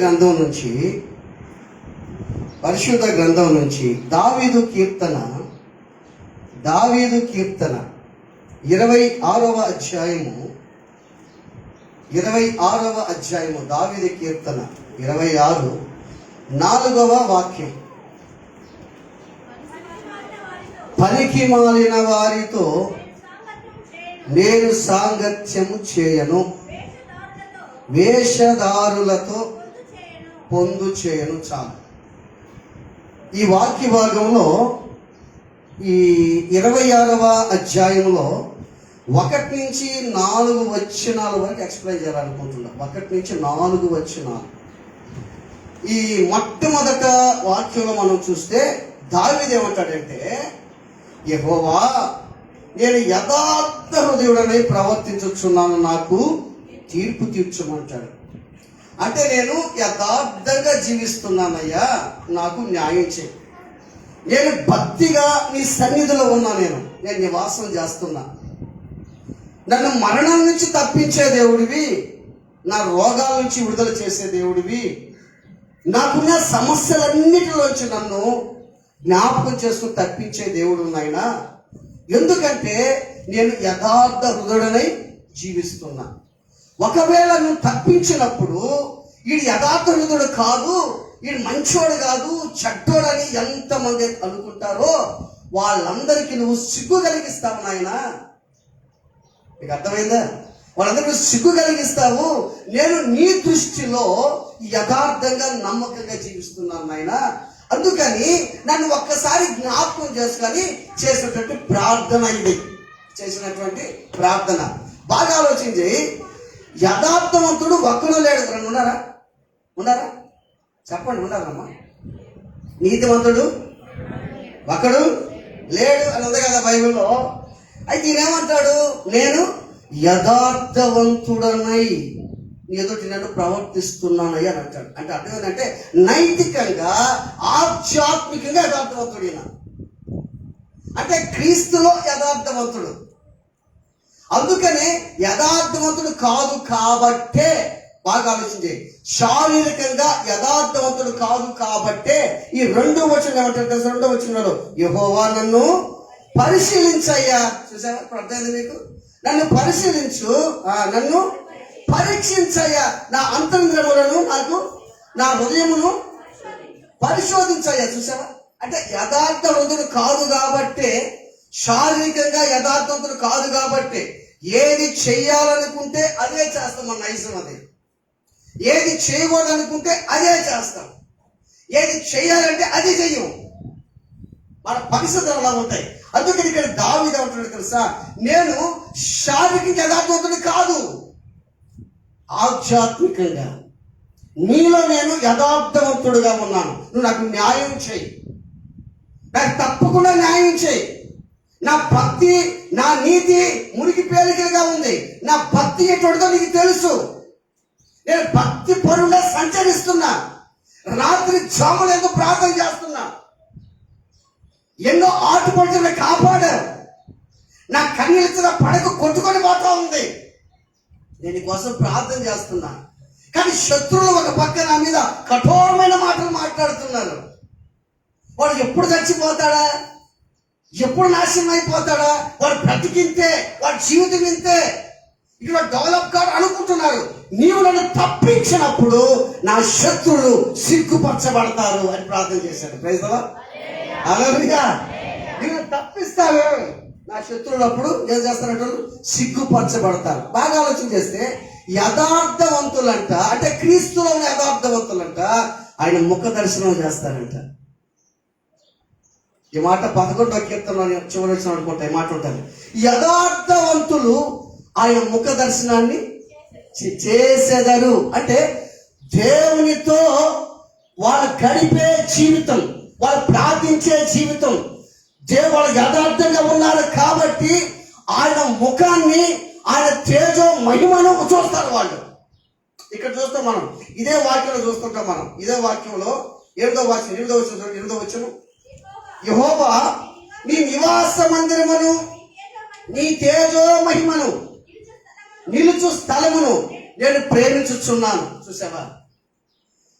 గ్రంథం నుంచి పరిశుద్ధ గ్రంథం నుంచి దావీదు కీర్తన 26వ అధ్యాయము దావీదు కీర్తన 26 4వ వాక్యం. పనికి మాలిన వారితో నేను సాంగత్యము చేయను, వేషధారులతో పొందు చేయను. చాలు. ఈ వాక్య భాగంలో ఈ 26వ అధ్యాయంలో 1 నుంచి 4 వచనాల వరకు ఎక్స్ప్లెయిన్ చేయాలనుకుంటున్నా. 1 నుంచి 4 వచనాలు. ఈ మొట్టమొదట వాక్యంలో మనం చూస్తే దావీదు ఏమంటాడంటే, యెహోవా నేను యథార్థ హృదయుడనై ప్రవర్తించుచున్నాను, నాకు తీర్పు తీర్చమంటాడు. అంటే నేను యథార్థంగా జీవిస్తున్నానయ్యా, నాకు న్యాయం చేయి. నేను భక్తిగా నీ సన్నిధిలో ఉన్నా, నేను నివాసం చేస్తున్నా. నన్ను మరణం నుంచి తప్పించే దేవుడివి, నా రోగాల నుంచి విడుదల చేసే దేవుడివి, నాకున్న సమస్యలన్నిటిలోంచి నన్ను జ్ఞాపకం చేసుకుని తప్పించే దేవుడు నాయనా. ఎందుకంటే నేను యథార్థ హృదయుడనై జీవిస్తున్నా. ఒకవేళ నువ్వు తప్పించినప్పుడు వీడు యథార్థ హృదయుడు కాదు, వీడు మంచోడు కాదు, చెడ్డోడని ఎంతమంది అనుకుంటారో వాళ్ళందరికీ నువ్వు సిగ్గు కలిగిస్తావు నాయనా. నీకు అర్థమైందా? వాళ్ళందరికీ సిగ్గు కలిగిస్తావు. నేను నీ దృష్టిలో యథార్థంగా నమ్మకంగా జీవిస్తున్నాను నాయనా. అందుకని నన్ను ఒక్కసారి జ్ఞాపకం చేసుకొని చేసినటువంటి ప్రార్థన ఇది. చేసినటువంటి ప్రార్థన బాగా ఆలోచించి, యథార్థవంతుడు ఒక్కడు లేడు. ఉన్నారా? చెప్పండి, ఉన్నారమ్మా? నీతివంతుడు ఒక్కడు లేడు అని ఉంది కదా బైబిల్లో. అయితే ఈయనేమంటాడు, నేను యథార్థవంతుడనై ఎదుటి నన్ను ప్రవర్తిస్తున్నానయ్య అని అంటాడు. అంటే అర్థం ఏంటంటే నైతికంగా ఆధ్యాత్మికంగా యథార్థవంతుడు ఈయన. అంటే క్రీస్తులో యథార్థవంతుడు. అందుకనే యథార్థవంతుడు కాదు కాబట్టే, బాగా ఆలోచించి, శారీరకంగా యథార్థవంతుడు కాదు కాబట్టే ఈ 2వ వచనం ఏమంటారు? 2వ వచనంలో యెహోవా నన్ను పరిశీలించయ్యా. చూసావా? ఇప్పుడు అర్థమైంది మీకు? నన్ను పరిశీలించు, నన్ను పరీక్షించయ్యా, నా అంతరంగములను, నాకు నా హృదయమును పరిశోధించయ్యా. చూసావా? అంటే యథార్థ హృదయుడు కాదు కాబట్టే, శారీరకంగా యథార్థవంతుడు కాదు కాబట్టి ఏది చెయ్యాలనుకుంటే అదే చేస్తాం. మన నైజం అది. ఏది చేయకూడదనుకుంటే అదే చేస్తాం. ఏది చెయ్యాలంటే అది చెయ్యం. మన పరిస్థితులు అలా ఉంటాయి. అందుకని ఇక్కడ దావీదు అంటున్నాడు తెలుసా, నేను శారీరకంగా యథార్థవంతుడు కాదు, ఆధ్యాత్మికంగా నీలో నేను యథార్థవంతుడుగా ఉన్నాను. నువ్వు నాకు న్యాయం చేయి, నాకు తప్పకుండా న్యాయం చేయి. నా భక్తి, నా నీతి మురికి పేలికలుగా ఉంది. నా భక్తి ఎటువంటిదో నీకు తెలుసు. నేను భక్తి పరుగా సంచరిస్తున్నా. రాత్రి జాములు ఎంతో ప్రార్థన చేస్తున్నా. ఎన్నో ఆటుపడుతున్న కాపాడారు. నా కన్నీళ్ళ పడక కొట్టుకొని పోతా ఉంది. నేను కోసం ప్రార్థన చేస్తున్నా. కానీ శత్రువులు ఒక పక్క నా మీద కఠోరమైన మాటలు మాట్లాడుతున్నారు. వాడు ఎప్పుడు చచ్చిపోతాడా, ఎప్పుడు నాశనం అయిపోతాడా, వాడు బ్రతికింతే, వాడి జీవితం ఇంతే, ఇక్కడ డెవలప్ కాదు అనుకుంటున్నారు. నీవు నన్ను తప్పించినప్పుడు నా శత్రువులు సిగ్గుపరచబడతారు అని ప్రార్థన చేశాడు. Praise the Lord. హల్లెలూయా. నీవు తప్పిస్తావు, నా శత్రువులు అప్పుడు ఏం చేస్తారంటారు? సిగ్గుపరచబడతారు. బాగా ఆలోచన చేస్తే యథార్థవంతులంట, అంటే క్రీస్తులో ఉన్న యథార్థవంతులంట ఆయన ముఖ దర్శనం చేస్తారంట. ఈ మాట 11వ కీర్తనలో చివరి వచ్చిన అనుకుంటా ఈ మాట ఉంటుంది. యథార్థవంతులు ఆయన ముఖ దర్శనాన్ని చేసేదారు. అంటే దేవునితో వాళ్ళు గడిపే జీవితం, వాళ్ళు ప్రార్థించే జీవితం, వాళ్ళు యథార్థంగా ఉన్నారు కాబట్టి ఆయన ముఖాన్ని, ఆయన తేజో మహిమను చూస్తారు వాళ్ళు. ఇక్కడ చూస్తాం మనం, ఇదే వాక్యంలో చూస్తుంటాం మనం. ఇదే వాక్యంలో 8వ వచనం యెహోవా నీ నివాస మందిరమును, నీ తేజో మహిమను, నిలుచు స్థలమును నేను ప్రేమించుచున్నాను. చూసావా?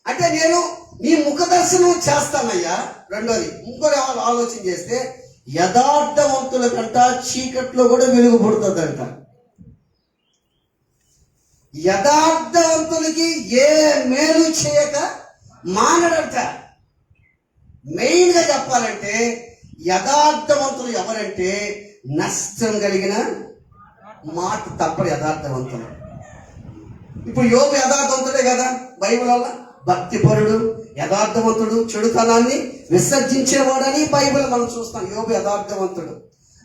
అంటే నేను నీ ముఖ దర్శనం చేస్తానయ్యా. రెండోది ఇంకోటి ఆలోచన చేస్తే, యథార్థవంతుల కంట చీకట్లో కూడా వెలుగు పుడుతుందంట. యథార్థవంతులకి ఏ మేలు చేయక మానడంట. మెయిన్గా చెప్పాలంటే యథార్థవంతులు ఎవరంటే నష్టం కలిగిన మాట తప్పడు యథార్థవంతులు. ఇప్పుడు యోబు యథార్థవంతుడే కదా బైబిల్ వల్ల. భక్తిపరుడు, యథార్థవంతుడు, చెడుతనాన్ని విసర్జించేవాడని బైబిల్ మనం చూస్తాం. యోబు యథార్థవంతుడు.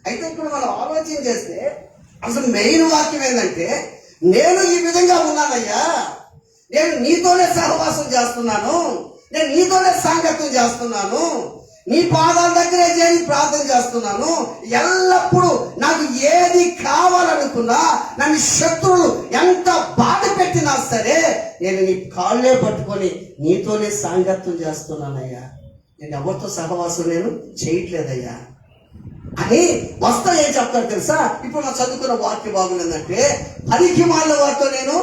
అయితే ఇప్పుడు మనం ఆలోచన చేస్తే అసలు మెయిన్ వాక్యం ఏంటంటే, నేను ఈ విధంగా ఉన్నానయ్యా, నేను నీతోనే సహవాసం చేస్తున్నాను, నేను నీతోనే సాంగత్యం చేస్తున్నాను, నీ పాదాల దగ్గరే చేరి ప్రార్థన చేస్తున్నాను, ఎల్లప్పుడూ నాకు ఏది కావాలనుకున్నా, నన్ను శత్రువులు ఎంత బాధ పెట్టినా సరే నేను నీ కాళ్ళే పట్టుకొని నీతోనే సాంగత్యం చేస్తున్నానయ్యా, నేను ఎవరితో సహవాసం నేను చేయట్లేదయ్యా అని వస్తా. ఏం చెప్తాడు తెలుసా? ఇప్పుడు నా చదువుకున్న వాక్య భాగం ఏంటంటే, పనికి మాలిన వారితో నేను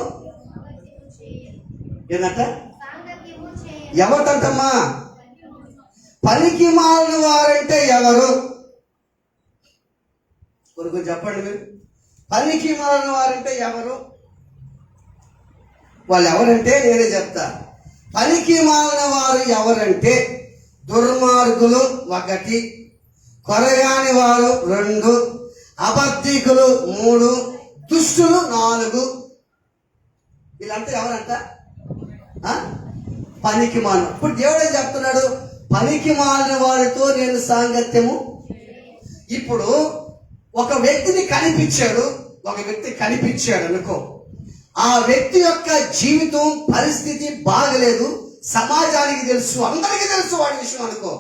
ఏంటంట ఎవరికంటమ్మా? పనికి మాలిన వారంటే ఎవరు? కొరకు చెప్పండి మీరు. పనికి మాలిన వారంటే ఎవరు? వాళ్ళు ఎవరంటే నేనే చెప్తా. పనికి మాలిన వారు ఎవరంటే, దుర్మార్గులు 1, కొరగాని వారు 2, అబద్ధికులు 3, దుష్టులు 4. వీళ్ళంతా ఎవరంట? పనికి మాలిన. ఇప్పుడు దేవుడు ఏం చెప్తున్నాడు? పనికి మాలిన వారితో నేను సాంగత్యము. ఇప్పుడు ఒక వ్యక్తిని కనిపించాడు, ఒక వ్యక్తి కనిపించాడు అనుకో, ఆ వ్యక్తి యొక్క జీవితం పరిస్థితి బాగలేదు, సమాజానికి తెలుసు, అందరికీ తెలుసు వాడి విషయం అనుకో.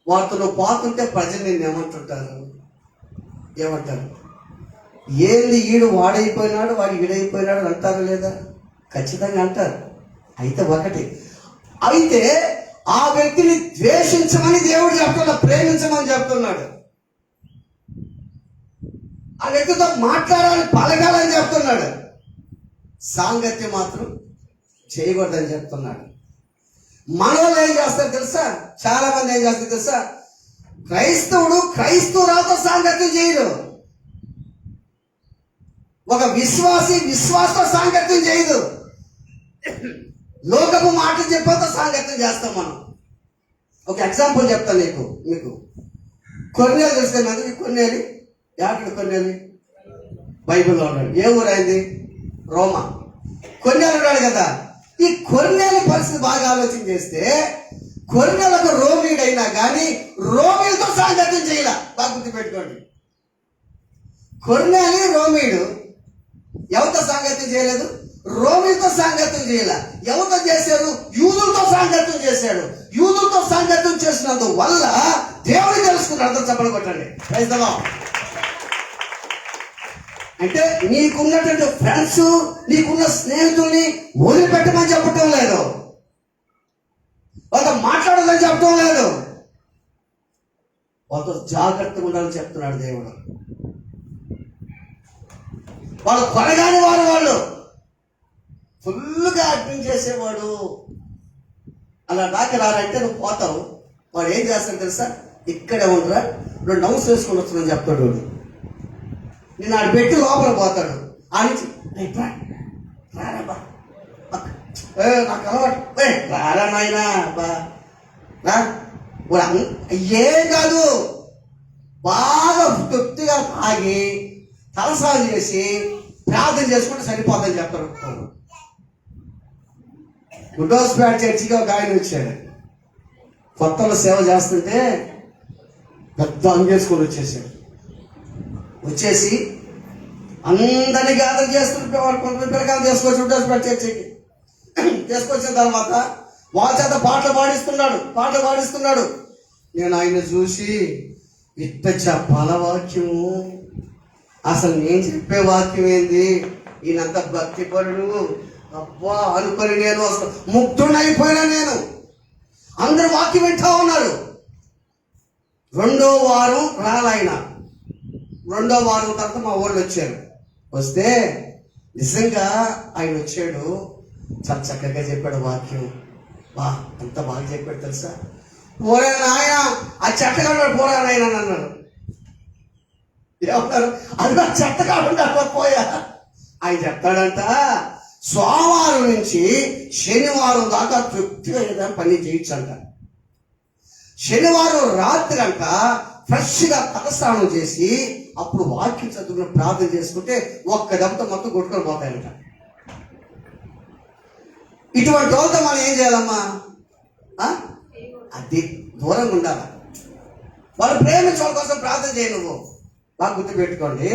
వాటితో నువ్వు పోతుంటే ప్రజలు నిన్ను ఏమంటుంటారు? ఏమంటారు? ఏంది ఈడు వాడైపోయినాడు, వాడు ఈడైపోయినాడు అంటారు లేదా? ఖచ్చితంగా అంటారు. అయితే ఒకటి, అయితే ఆ వ్యక్తిని ద్వేషించమని దేవుడు చెప్తున్నాడు, ప్రేమించమని చెప్తున్నాడు. ఆ వ్యక్తితో మాట్లాడాలని, పలకాలని చెప్తున్నాడు. సాంగత్యం మాత్రం చేయకూడదని చెప్తున్నాడు. మనోళ్ళు ఏం చేస్తారు తెలుసా? చాలా మంది ఏం చేస్తారు తెలుసా? క్రైస్తవుడు క్రైస్తవురాలతో సాంగత్యం చేయడు. ఒక విశ్వాసి విశ్వాసతో సాంగత్యం చేయదు. లోకపు మాటలు చెప్పేతో సాంగత్యం చేస్తాం మనం. ఒక ఎగ్జాంపుల్ చెప్తాను మీకు. కొన్నేళ్ళు తెలుసుకున్నది. కొన్నేళ్ళు యాకుడు, కొన్నేళ్ళు బైబిల్లో ఉన్నాడు. ఏ ఊరు అయింది? రోమా. కొన్నేళ్ళు ఉన్నాడు కదా. ఈ కొన్నేళ్ళ పరిస్థితి బాగా ఆలోచన చేస్తే, కొన్నేళ్ళకు రోమీడు అయినా కానీ రోమీలతో సాంగత్యం చేయాల. బాగా గుర్తుపెట్టుకోండి. కొన్నేళ్ళు రోమీడు ఎవరితో సాంగత్యం చేయలేదు? రోమీలతో సాంగత్యం చేయాల. ఎవరితో చేశారు? యూదులతో సాంగత్యం చేశాడు. యూదులతో సాంగత్యం చేసినందువల్ల దేవుడు తెలుసుకున్నాడు. అందరూ చప్పట్లు కొట్టండి. Praise the lord. అంటే నీకున్నటువంటి ఫ్రెండ్స్, నీకున్న స్నేహితుల్ని వదిలిపెట్టమని చెప్పటం లేదు, వాళ్ళతో మాట్లాడాలని చెప్పటం లేదు, వాళ్ళతో జాగ్రత్తగా ఉండాలని చెప్తున్నాడు దేవుడు. వాళ్ళు కొనగాని వాళ్ళు ఫుల్గా అడ్మిన్ చేసేవాడు. అలా దాకా రారంటే నువ్వు పోతావు. వాడు ఏం చేస్తాడు తెలుసా? ఇక్కడే ఉండరా, 2 నౌన్స్ వేసుకొని వస్తుందని చెప్తాడు వాడు. నేను ఆడు పెట్టి లోపల పోతాడు. ఆడించి రారాబా, నాకు అలవాటు, రారా నాయనా బా, ఏం కాదు. బాగా తృప్తిగా తాగి తలసాలు చేసి ప్రార్థన చేసుకుంటే సరిపోతుందని చెప్తాడు. గుడ్డోస్పేట చర్చికి ఒక ఆయన వచ్చాడు. కొత్తలో సేవ చేస్తుంటే పెద్ద అంగేసుకొని వచ్చేసాడు. వచ్చేసి అందరినీ గ్యాదర్ చేస్తుంటే కొంతమంది పిల్లకాయలు తీసుకొచ్చి గుడ్డోస్పేట చర్చికి తీసుకొచ్చిన తర్వాత వాళ్ళ చేత పాటలు పాడిస్తున్నాడు. నేను ఆయన చూసి ఇట్ట చెప్పాల వాక్యము, అసలు నేను చెప్పే వాక్యం ఏంది, ఈయనంత భక్తిపరుడు అబ్బా అనుకొని నేను అసలు ముగ్ధుడైపోయినా. నేను అందరు వాక్యం వింటా ఉన్నారు. 2వ వారం రాలాయన. 2వ వారం తర్వాత మా ఊళ్ళు వచ్చారు. వస్తే నిజంగా ఆయన వచ్చాడు. చాలా చక్కగా చెప్పాడు వాక్యం. ఎంత బాగా చెప్పాడు తెలుసా. పోరా నాయన ఆ చెట్టగాడు పోరా నాయన అన్నాడు. ఏమన్నారు? అది నా చెట్టగాడు పోయా. ఆయన చెప్తాడంట, సోమవారం నుంచి శనివారం దాకా తృప్తిగా ఏదైనా పని చేయొచ్చంట. శనివారం రాత్రి అంట ఫ్రెష్గా తలస్నానం చేసి అప్పుడు వాక్యం చదువుకుని ప్రార్థన చేసుకుంటే ఒక్క దెబ్బతో మొత్తం కొట్టుకొని పోతాయంట. ఇటువంటి వాళ్ళతో మనం ఏం చేయాలమ్మా? అది దూరంగా ఉండాలి. వాళ్ళు ప్రేమించడం కోసం ప్రార్థన చేయ. నువ్వు బాగా గుర్తుపెట్టుకోండి.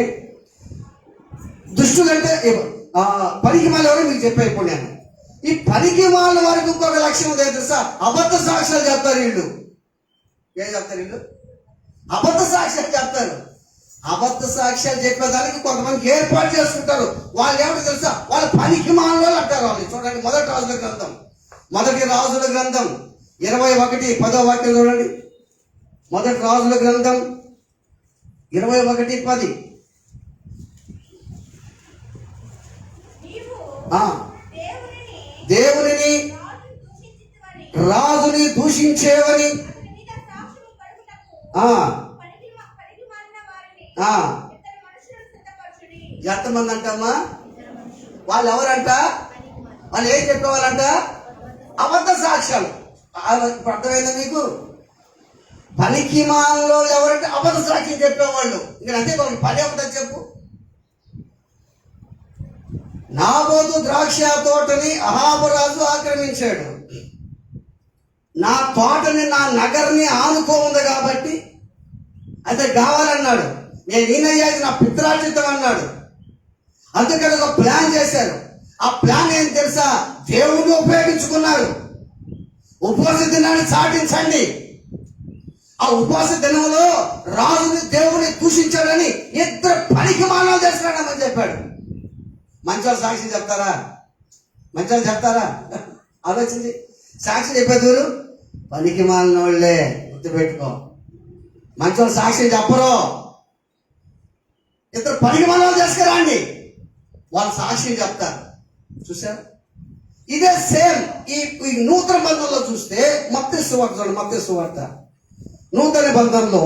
దుష్టులంటే పనికి మాల వరకు మీకు చెప్పే. ఇప్పుడు నేను ఈ పనికి మాల వరకు ఇంకొక లక్ష్యం ఉంది తెలుసా? అబద్ధ సాక్ష్యాలు చెప్తారు వీళ్ళు. ఏం చెప్తారు వీళ్ళు? అబద్ధ సాక్ష్యాలు చెప్తారు. అబద్ధ సాక్ష్యాలు చెప్పేదానికి కొంతమంది ఏర్పాటు చేసుకుంటారు. వాళ్ళు ఏమిటో తెలుసా? వాళ్ళ పనికి మాల వాళ్ళు అంటారు. వాళ్ళు చూడండి, మొదటి రాజుల గ్రంథం 21:10 వాక్యం చూడండి. మొదటి రాజుల గ్రంథం 21:10. దేవునిని రాజుని దూషించేవని ఎంతమంది అంటమ్మా? వాళ్ళు ఎవరంట? వాళ్ళు ఏం చెప్పేవాళ్ళంట? అబద్ధ సాక్ష్యాలు. ఇప్పుడు అర్థమైందా మీకు? పనికి మాలలో ఎవరంటే అబద్ధ సాక్ష్యం చెప్పేవాళ్ళు. ఇంకా అంతే, వాళ్ళకి పని ఒకటని చెప్పు. నాబోతు ద్రాక్ష తోటని అహాబు రాజు ఆక్రమించాడు. నా తోటని, నా నగర్ని ఆనుకో ఉంది కాబట్టి అయితే కావాలన్నాడు. నేను ఈయనయ్యాది నా పిత్రార్జితం అన్నాడు. అందుకని ఒక ప్లాన్ చేశారు. ఆ ప్లాన్ ఏం తెలుసా? దేవుడిని ఉపయోగించుకున్నారు. ఉపవాస దినాన్ని చాటించండి. ఆ ఉపవాస దినంలో రాజుని దేవుని దూషించాడని ఇద్దరు పనికి మానవులు చేసుకున్నాడని చెప్పాడు. మంచోళ్ళు సాక్షి చెప్తారా? మంచోళ్ళు చెప్తారా? ఆలోచించి సాక్షి చెప్పేదూరు పనికి మాలిన వాళ్ళే. గుర్తుపెట్టుకో, మంచోళ్ళు సాక్షి చెప్పరు. ఇద్దరు పనికి మానవులు చేసుకురండి, వాళ్ళు సాక్షి చెప్తారు. చూసారు? ఇదే సేమ్ ఈ నూతన బంధంలో చూస్తే మత్తయి సువార్త చూడండి. మత్తయి సువార్త నూతన బంధంలో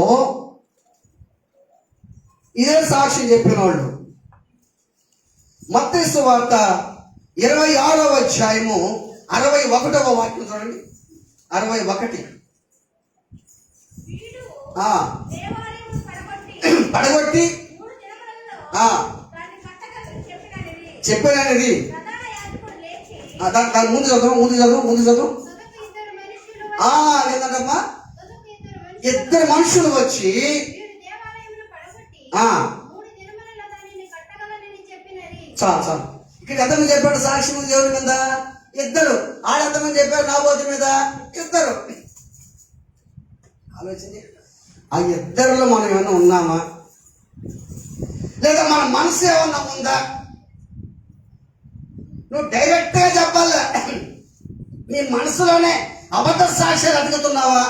ఇదే సాక్షి చెప్పిన వాళ్ళు. మత్తయి సువార్త 26వ అధ్యాయము 61వ వాక్యం చూడండి. 61 పడగొట్టి చెప్పానది. దాని ముందు చదువు. ఏంటమ్మా? ఇద్దరు మనుషులు వచ్చి చాలు ఇక్కడ ఎంతమంది చెప్పాడు సాక్షి ముందు దేవుడి మీద? ఇద్దరు. ఎంతమంది చెప్పారు నాబోతు మీద? ఇద్దరు. ఆలోచించి ఆ ఇద్దరిలో మనం ఏమన్నా ఉన్నామా? లేదా మన మనసు ఏమన్నా ఉందా? నువ్వు డైరెక్ట్ గా చెప్పాలి. నీ మనసులోనే అబద్ధ సాక్ష్యాలు అడుగుతున్నావా?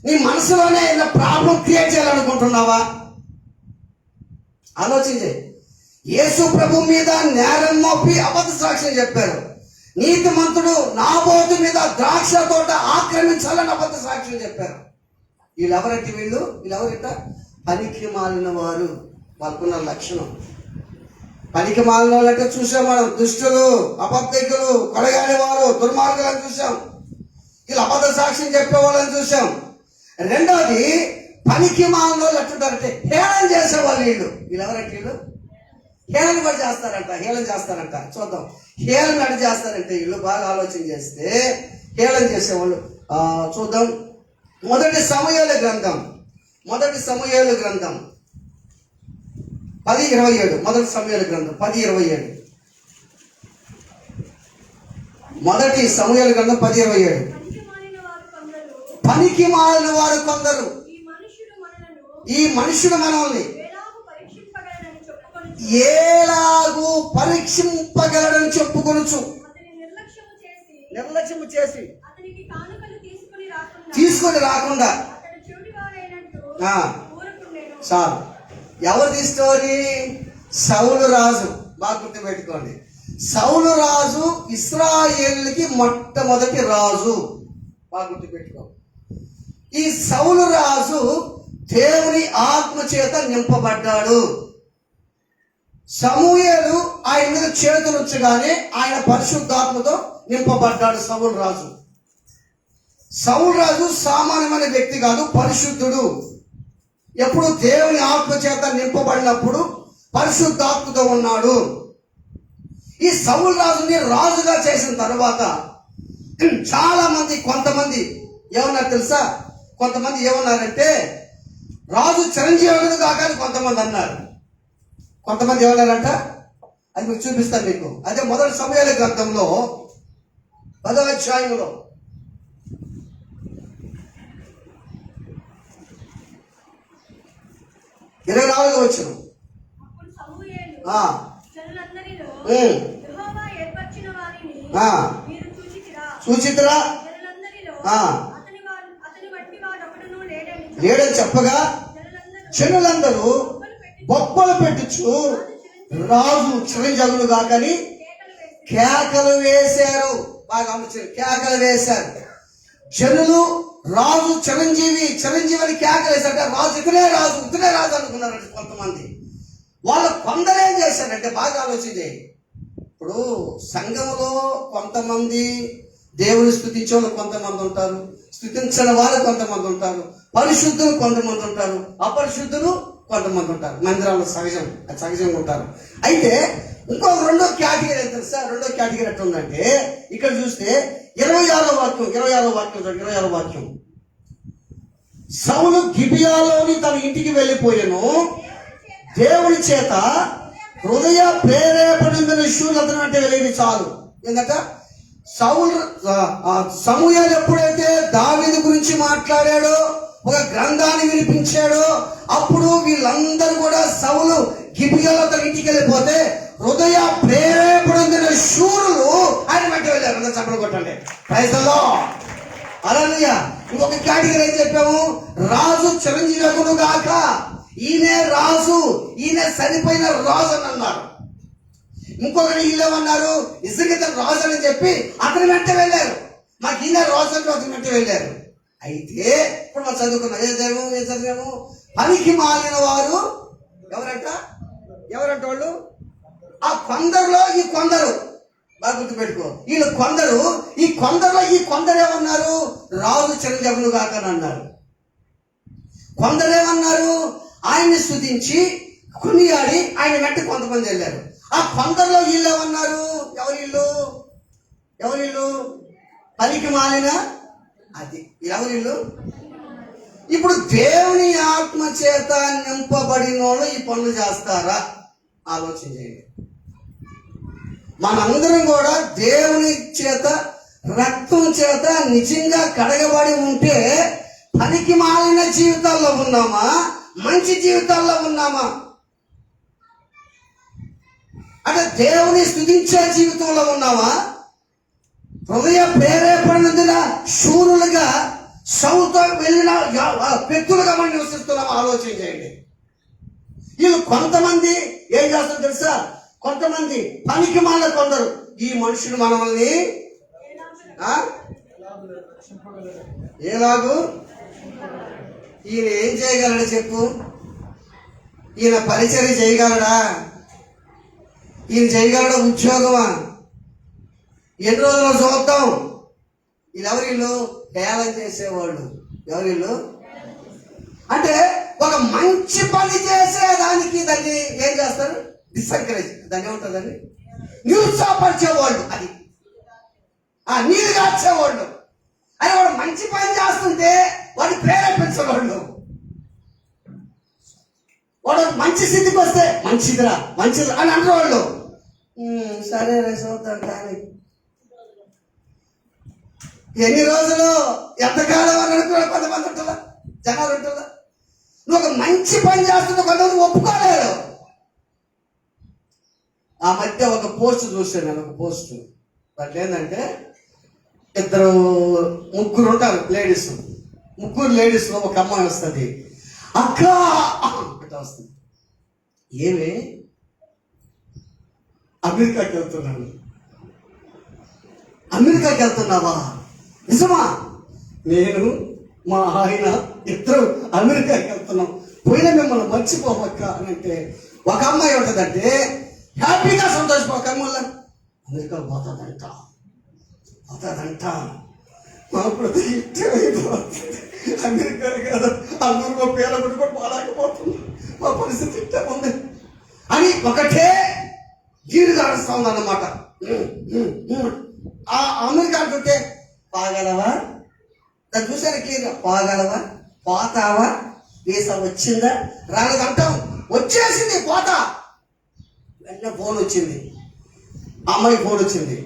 నీ మనసులోనే ఇలా ప్రాబ్లం క్రియేట్ చేయాలనుకుంటున్నావా? ఆలోచించే. యేసు ప్రభు మీద నేరం మోపి అబద్ధ సాక్ష్యం చెప్పారు. నీతిమంతుడు నాబోతు మీద ద్రాక్ష తోట ఆక్రమించాలని అబద్ధ సాక్ష్యం చెప్పారు. వీళ్ళెవరంటే వీళ్ళెవరిట? పనికి మాలిన వారు. వాళ్ళకున్న లక్షణం పనికి మాలిన వాళ్ళు అంటే చూసాం మనం. దుష్టులు, అబద్ధికులు, కొడగాలి వారు, దుర్మార్గులను చూసాం. వీళ్ళు అబద్ధ సాక్ష్యం చెప్పేవాళ్ళని చూసాం. రెండోది పనికి మాలిన వాళ్ళు ఎట్టుంటారంటే హేళన చేసేవాళ్ళు. వీళ్ళెవరంటే వీళ్ళు హేళన కూడా చేస్తారంట. చూద్దాం హేళన అడి చేస్తారంటే వీళ్ళు. బాగా ఆలోచన చేస్తే హేళన చేసేవాళ్ళు. చూద్దాం. మొదటి సమూయేలు గ్రంథం 10:27. మొదటి సమూయేలు గ్రంథం 10:27. మొదటి సమూయేలు గ్రంథం 10:27. పనికి మాలిన వారు కొందరు ఈ మనుషులు మనల్ని ఎలాగూ పరీక్షింపగలడని చెప్పుకొనుచు నిర్లక్ష్యము చేసి తీసుకొని రాకుండా చాలు. ఎవరిది స్టోరీ? సౌలు రాజు. బాగా గుర్తుపెట్టుకోండి. సౌలు రాజు ఇశ్రాయేలుకి మొట్టమొదటి రాజు. బాగా గుర్తుపెట్టుకో. ఈ సౌలు రాజు దేవుని ఆత్మ చేత నింపబడ్డాడు. సమూయేలు ఆయన మీద చేతులుంచగానే ఆయన పరిశుద్ధాత్మతో నింపబడ్డాడు సౌలు రాజు. సౌలు రాజు సామాన్యమైన వ్యక్తి కాదు, పరిశుద్ధుడు. ఎప్పుడు దేవుని ఆత్మ చేత నింపబడినప్పుడు పరిశుద్ధాత్మతో ఉన్నాడు. ఈ సౌలు రాజుని రాజుగా చేసిన తర్వాత చాలా మంది, కొంతమంది ఏమన్నారు తెలుసా? కొంతమంది ఏమన్నారంటే రాజు చిరంజీవుడు కాక కొంతమంది అన్నారు. కొంతమంది ఏమన్నారంట, అది మీకు చూపిస్తాను మీకు. అదే మొదటి సమూయేలు గ్రంథంలో 10వ అధ్యాయంలో 24వ వచనం. చూచితిరా లేడని చెప్పగా జనులందరూ బొబ్బలు పెట్టుచు రాజు చిరంజీవులు కాకని కేకలు వేశారు. బాగా ఆలోచించారు, కేకలు వేశారు. జనులు రాజు చిరంజీవి అని కేకలు వేశారంటే రాజు ఇతనే రాజు అనుకున్నారంటే కొంతమంది. వాళ్ళు కొందరు ఏం చేశారంటే, బాగా ఆలోచించి, ఇప్పుడు సంఘంలో కొంతమంది దేవుని స్థుతించే వాళ్ళు కొంతమంది ఉంటారు, స్థుతించిన వాళ్ళు కొంతమంది ఉంటారు, పరిశుద్ధులు కొంతమంది ఉంటారు, అపరిశుద్ధులు కొంతమంది ఉంటారు. మందిరాల్లో సహజంగా ఉంటారు. అయితే ఇంకొక రెండో కేటగిరీ తెలుసా? రెండో కేటగిరీ ఎట్లా ఉందంటే, ఇక్కడ చూస్తే 26వ వాక్యం. సౌలు గిబియాలోని తన ఇంటికి వెళ్ళిపోయాను, దేవుని చేత హృదయ ప్రేరేపణ శూరులు అతను అంటే వెళ్ళేది చాలు. ఎందుకంటే సమూయేలు ఎప్పుడైతే దావీదు గురించి మాట్లాడాడో, ఒక గ్రంథాన్ని వినిపించాడో, అప్పుడు వీళ్ళందరూ కూడా సౌలు గిబియాలో తన ఇంటికి వెళ్ళిపోతే హృదయ ప్రేరేపణ శూరులు ఆయన వెంట వెళ్ళారు. అందరూ చప్పట్లు కొట్టండి. Praise the Lord. హల్లెలూయా. ఇంకొక కేటగిరీ ఏం చెప్పాము? రాజు చిరంజీవి గాక, ఈయనే రాజు, ఈయన చనిపోయిన రాజు అని అన్నారు. ఇంకొకటి వీళ్ళేమన్నారు, నిజంగా రాజు అని చెప్పి అతని వెంట వెళ్ళారు. మాకు ఈయన రాజు అంటే అతని వెంట వెళ్ళారు. అయితే ఇప్పుడు మనం చదువుకున్నాం, ఏం చదివాము? పనికి మాలిన వారు ఎవరంట వాళ్ళు? ఆ కొందరులో ఈ కొందరు, బాగా గుర్తుపెట్టుకో, వీళ్ళు కొందరు, ఈ కొందరు ఏమన్నారు? రాజు చిరంజీవులు కాక అన్నారు. కొందరేమన్నారు? ఆయన్ని స్తుతించి కొనియాడి ఆయన వెంట కొంతమంది వెళ్ళారు. ఆ కొందరిలో వీళ్ళు ఏమన్నారు? ఎవరిల్లు పనికి మాలిన అది ఎవరిల్లు? ఇప్పుడు దేవుని ఆత్మ చేత నింపబడిన వాళ్ళు ఈ పనులు చేస్తారా? ఆలోచన చేయండి. మనందరం కూడా దేవుని చేత, రక్తం చేత నిజంగా కడగబడి ఉంటే పనికి మాలిన జీవితాల్లో ఉన్నామా, మంచి జీవితాల్లో ఉన్నామా? అంటే దేవుని స్తుతించే జీవితంలో ఉన్నామా, హృదయ ప్రేరేపణ శూరులుగా సౌతో వెళ్ళిన వ్యక్తులుగా మనం నివసిస్తున్నామా? ఆలోచన చేయండి. వీళ్ళు కొంతమంది ఏం చేస్తారో తెలుసా? కొంతమంది పనికి మాల కొందరు ఈ మనుషులు మనల్ని ఎలాగూ ఈయన ఏం చేయగలడు చెప్పు? ఈయన పరిచర్య చేయగలడా? ఈయన చేయగలడా ఉద్యోగమా? ఎన్ని రోజులు చూద్దాం. వీళ్ళు హేళన చేసేవాళ్ళు. ఎవరిళ్ళు అంటే ఒక మంచి పని చేసేదానికి దాన్ని ఏం చేస్తారు? డిస్కరేజ్. దాన్ని ఏముంటుందండి? నిరుత్సాహపరిచేవాళ్ళు. అది నీళ్ళు కాచేవాళ్ళు. అది వాడు మంచి పని చేస్తుంటే వాడిని ప్రేరేపించేవాళ్ళు. వాడు మంచి స్థితికి వస్తే మంచిది అని అంటారు. సరే రే చూద్దాం కానీ ఎన్ని రోజులు ఎంతకాలం అని అనుకున్నా కొంతమంది ఉంటుందా, జనాలు ఉంటుందా? నువ్వు ఒక మంచి పని చేస్తున్న కొంతమంది ఒప్పుకోలేరు. ఆ మధ్య ఒక పోస్ట్ చూసాను నేను. ఒక పోస్ట్ దాంట్లో ఏంటంటే ముగ్గురు ఉంటారు లేడీస్. ముగ్గురు లేడీస్లో ఒక అమ్మాయి వస్తుంది. అక్క వస్తుంది. ఏమి అమెరికాకి వెళ్తున్నాను. అమెరికాకి వెళ్తున్నావా? నిజమా? నేను మా ఆయన ఇద్దరు అమెరికాకి వెళ్తున్నాం. పోయినా మిమ్మల్ని మర్చిపోవక్క అని అంటే ఒక అమ్మాయి ఉంటుందంటే హ్యాపీగా సంతోషపోక అమెరికా పోతుందంట. మా బ్రతికి అమెరికా కదా, అందరూ మా పేర కూడా బాగాలేకపోతుంది, మా పరిస్థితి ఇట్టే ఉంది అని ఒకటే గీరు కాడుస్తూ ఉందన్నమాట. ఆ అమెరికా అంటుంటే పాగలవా, దాన్ని చూసాను గీరు, పాగలవా, పోతావా, వీసా వచ్చిందా రాలేదంటాం. వచ్చేసింది, పోతా. వెంటనే ఫోన్ వచ్చింది, అమ్మాయి ఫోన్ వచ్చింది.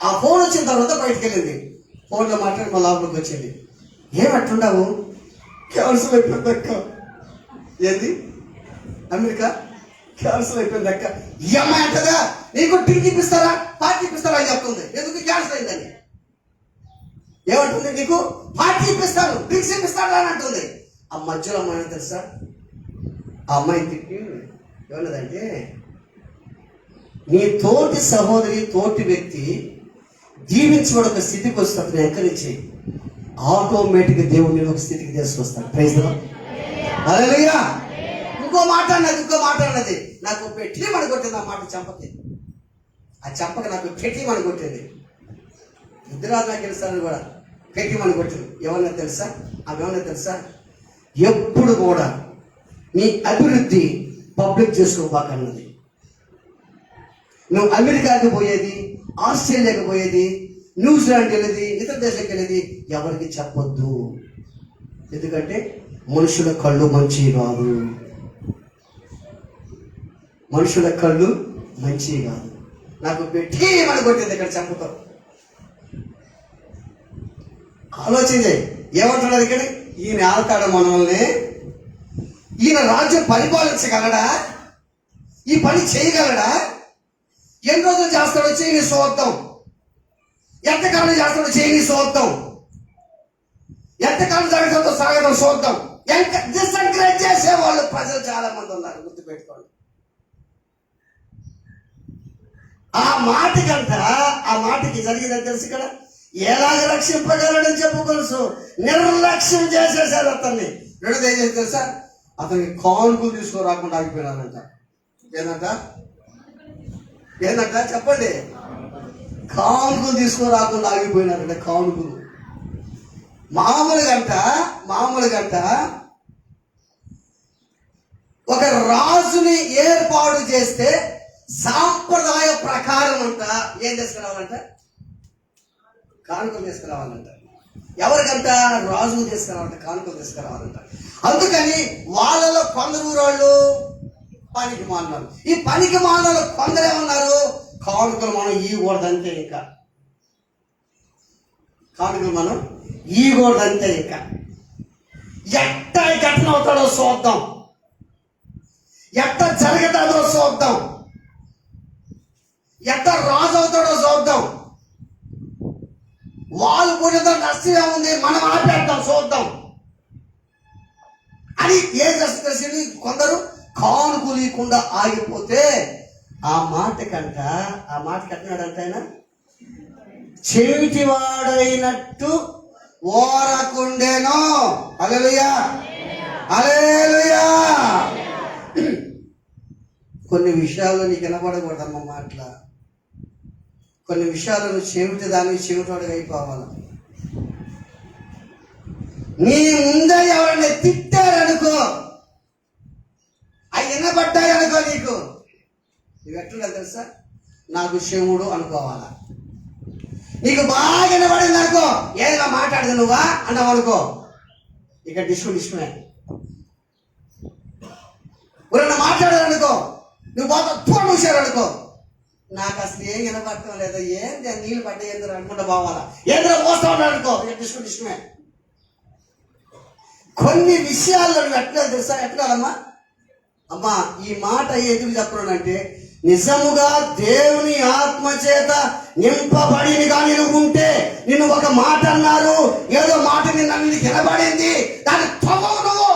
ఆ ఫోన్ వచ్చిన తర్వాత బయటకు వెళ్ళింది. ఫోన్లో మాట్లాడి మా లోపలికి వచ్చింది. ఏమంటున్నావు? క్యాన్సిల్ అయిపోయింది అక్క. ఏది? అమెరికా క్యాన్సిల్ అయిపోయింది అక్క. ఈ అమ్మాయి అంటదా నీకు డ్రింక్ ఇప్పిస్తారా, పార్టీ ఇప్పిస్తారా అని చెప్తుంది. ఎందుకు క్యాన్సిల్ అయిందని. ఏమంటుంది? నీకు పార్టీ ఇప్పిస్తాను, డ్రింక్స్ ఇప్పిస్తాను అని అంటుంది. ఆ మధ్యలో అమ్మాయి తెలుసా, ఆ అమ్మాయి తిప్పి ఏమన్నదంటే, నీ తోటి సహోదరి, తోటి వ్యక్తి జీవించబడి ఒక స్థితికి వస్తే అతను ఎంకరేజ్ చేయి, ఆటోమేటిక్గా దేవుడిని ఒక స్థితికి తీసుకొస్తాడు. Praise the Lord. హల్లెలూయా. ఇంకో మాట అన్నది, నాకు పెట్టి మన కొట్టింది. ఆ మాట చంపకి, ఆ చంపక నాకు పెట్టి మన కొట్టింది. ఇద్దరు నాకు తెలుస్తాను కూడా పెట్టి మన కొట్టింది. ఏమన్నా తెలుసా? అవేమన్నా తెలుసా? ఎప్పుడు కూడా నీ అభివృద్ధి పబ్లిక్ చేసుకోబాకన్నది. నువ్వు అమెరికాకి పోయేది, ఆస్ట్రేలియాకి పోయేది, న్యూజిలాండ్ వెళ్ళేది, ఇతర దేశాలకు వెళ్ళేది ఎవరికి చెప్పొద్దు. ఎందుకంటే మనుషుల కళ్ళు మంచి కాదు, మనుషుల కళ్ళు మంచి కాదు. నాకు పెట్టి మన కొట్టింది ఇక్కడ చెప్పుతాం. ఆలోచించే ఏమంటున్నారు ఇక్కడ, ఈయన ఆడతాడు మనల్ని, ఈయన రాజ్యం పరిపాలించగలడా, ఈ పని చేయగలడా, ఎన్ని రోజులు చేస్తాడో చేయని చూద్దాం, ఎంతకాలం చేస్తాడో చేయని చూద్దాం, ఎంతకాలం జరుగుతుందో సాగడం చూద్దాం. డిసెంకరేజ్ చేసే వాళ్ళు ప్రజలు చాలా మంది ఉన్నారు, గుర్తుపెట్టుకోండి. ఆ మాటకి జరిగిందని తెలుసు కదా, ఎలాగ రక్షింపగలడని చెప్పుకోవచ్చు. నిర్లక్ష్యం చేసేసారు అతన్ని. రెండోది ఏం చేసి తెలుసా, అతనికి కానుకలు తీసుకురాకుండా ఆగిపోయినారంట. ఏంటంట చెప్పండి, కానుకలు తీసుకురాకుండా ఆగిపోయినారంట. కానుకలు మామూలుగంట ఒక రాజుని ఏర్పాటు చేస్తే సాంప్రదాయ ప్రకారం అంట ఏం తీసుకురావాలంట, కానుకలు తీసుకురావాలంట. ఎవరికంట? రాజుకు తీసుకురావాలంట, కానుకలు తీసుకురావాలంట. అందుకని వాళ్ళలో కొందరు ఊరోళ్ళు పనికి మాలినారు. ఈ పనికి మాలిన కొందరు ఏమన్నారు, కానుకలు మనం ఇవ్వకూడదంటే, ఇంకా కానుకలు మనం ఇవ్వకూడదంటే, ఇంకా ఎట్ట ఘటన అవుతాడో చూద్దాం, ఎట్ట జరుగుతుందో చూద్దాం, ఎట్ట రాజు అవుతాడో చూద్దాం. వాళ్ళు పోయేదో నష్టమే ఉంది, మనం ఆపేద్దాం చూద్దాం అని ఏం చేస్తుంది. కొందరు కానుకలు లేకుండా ఆగిపోతే ఆ మాట కట్టినాడంట ఆయన చెవిటివాడైనట్టు ఓరకుండేనో. హల్లెలూయా, హల్లెలూయా. కొన్ని విషయాల్లో నీకు వినపడకూడదమ్మ మాటల, కొన్ని విషయాలను చెవిటివాడిగా అయిపోవాలి. నీ ముందే ఎవరైనా తిట్టారనుకో, అవి వినబడ్డాయనుకో, నీకు ఎట్లా తెలుసా, నాకు శివుడు అనుకోవాలా. నీకు బాగా వినబడింది అనుకో, ఏదైనా మాట్లాడదు నువ్వా అన్నావు అనుకో, ఇక డిస్మే. ఎవరైనా మాట్లాడారనుకో, నువ్వు బాగా చూశారనుకో, నాకు అసలు ఏం వినపడటం లేదా, ఏం నీళ్ళు పడ్డ ఏందో అనుకుంటా పోవాలా, ఏందో పోస్తా ఉన్నాడు అనుకో, ఇక డిస్మే. కొన్ని విషయాల్లో నువ్వు ఎట్లా తెలుసా, ఎట్లాలమ్మా అమ్మా ఈ మాట ఎందుకు చెప్పానంటే, నిజముగా దేవుని ఆత్మ చేత నింపబడిని కానీ నువ్వు ఉంటే, నిన్ను ఒక మాట అన్నారు, ఏదో మాట నిన్న నీకు వినబడింది, దాన్ని తొగవు నువ్వు.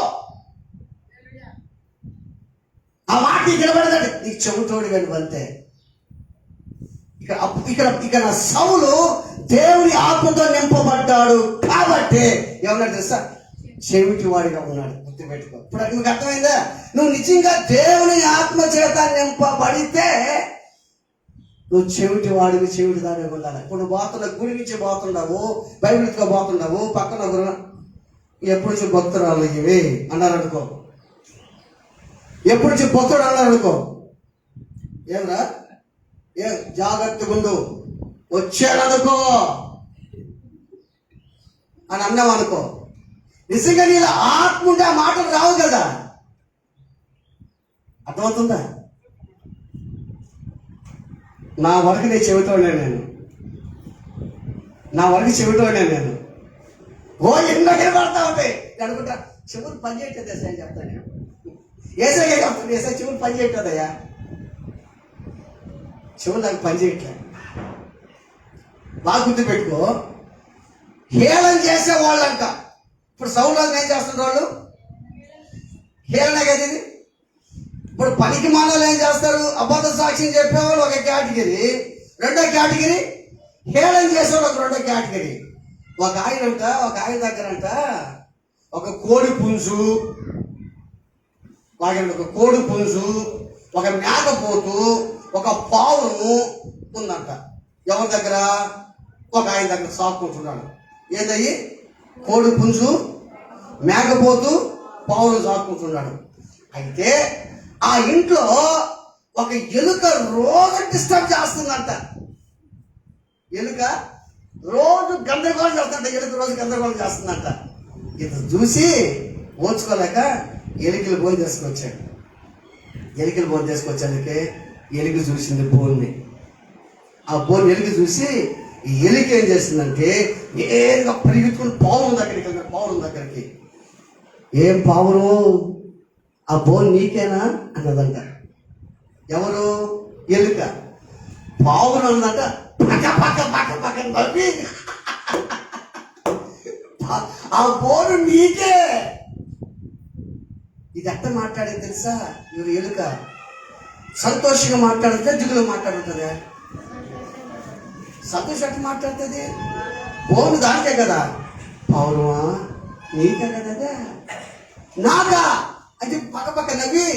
ఆ మాట నీకు వినబడదండి, నీకు చెబుతోడు వెళ్ళు అంతే. ఇక్కడ సౌలు దేవుని ఆత్మతో నింపబడ్డాడు కాబట్టి ఏమన్నా తెలుసా, చెవిటి వాడిగా ఉన్నాడు. గుర్తుపెట్టుకో. ఇప్పుడు మీకు అర్థమైందా? నువ్వు నిజంగా దేవుని ఆత్మ చేత నింపబడితే నువ్వు చెవిటి వాడికి చెవిటి దాని ఉండాలి. ఇప్పుడు పోతున్న గుడి నుంచి పోతుండవు, బైబిల్తో పోతుండవు, పక్కన ఎప్పుడు నుంచి భక్తురాలు ఇవి అన్నారనుకో, ఎప్పుడు నుంచి భక్తుడు అన్నారనుకో, ఏమరా జాగ్రత్తగా ఉండు, వచ్చాడనుకో అని అన్నామనుకో, నిజంగా నీళ్ళ ఆత్మ ఉంటే ఆ మాటలు రావు కదా. అర్థమవుతుందా? నా వరకు నేను చెబుతానే, నా వరకు చెబుతానే నేను. ఓ ఎన్నో పడతా ఉంటాయి అనుకుంటా. చెవులు పని చేయట్లేదు ఏసై అని చెప్తాను నేను. ఏసైగా చెప్తాను, ఏసై చెవులు పని చేయట్లేదయ్యా, చెవులు నాకు పని చేయట్లేదు. బాగా గుర్తుపెట్టుకో. హేళన చేసే వాళ్ళంట. ఇప్పుడు సౌలు ఏం చేస్తున్న వాళ్ళు హేళన కదా ఇది. ఇప్పుడు పనికి మానవులు ఏం చేస్తారు, అబద్ధ సాక్ష్యం చెప్పేవాళ్ళు ఒక కేటగిరీ, రెండో కేటగిరీ హేళన చేసేవాళ్ళు ఒక రెండో కేటగిరీ. ఒక ఆయన దగ్గరంట ఒక కోడి పుంజు, ఒక కోడి పుంజు, ఒక మేకపోతు, ఒక పావును ఉందంట. ఎవరి దగ్గర? ఒక ఆయన దగ్గర సాక్కుంటున్నాడు. ఏదయ్యి? కోడి పుంజు, మేకపోతు, పావును సాక్కుంటున్నాడు. అయితే ఆ ఇంట్లో ఒక ఎలుక రోజు డిస్టర్బ్ చేస్తుందంట. ఎలుక రోజు గందరగోళం చేస్తుందంట. ఎలుక రోజు గందరగోళం చేస్తుందంట. ఇతను చూసి ఓర్చుకోలేక ఎలుకలు బోన్ తీసుకొచ్చాడు. ఎలుకలు బోన్ తీసుకొచ్చేందుకే ఎలుక చూసింది బోన్ని. ఆ బోన్ ఎలుక చూసి ఈ ఎలుక ఏం చేస్తుందంటే నేరుగా పరిగెత్తుకుని పావును దగ్గరికి వెళ్తాడు. పావును దగ్గరికి, ఏం పావును, ఆ బోన్ నీకేనా అన్నదంట. ఎవరు? ఎలుక. పావును అన్నదంట పక్క పక్క పక్క పక్క నవ్వి, ఆ బోను నీకే. ఇది ఎట్ట మాట్లాడేది తెలుసా? ఇవి ఎలుక సంతోషంగా మాట్లాడితే దిగులు మాట్లాడుతుందా? సంతోషం ఎట్ట మాట్లాడుతుంది? బోను దానికే కదా. పౌరమా నీకే కదా, నాకా అది పక్క పక్క నవ్వి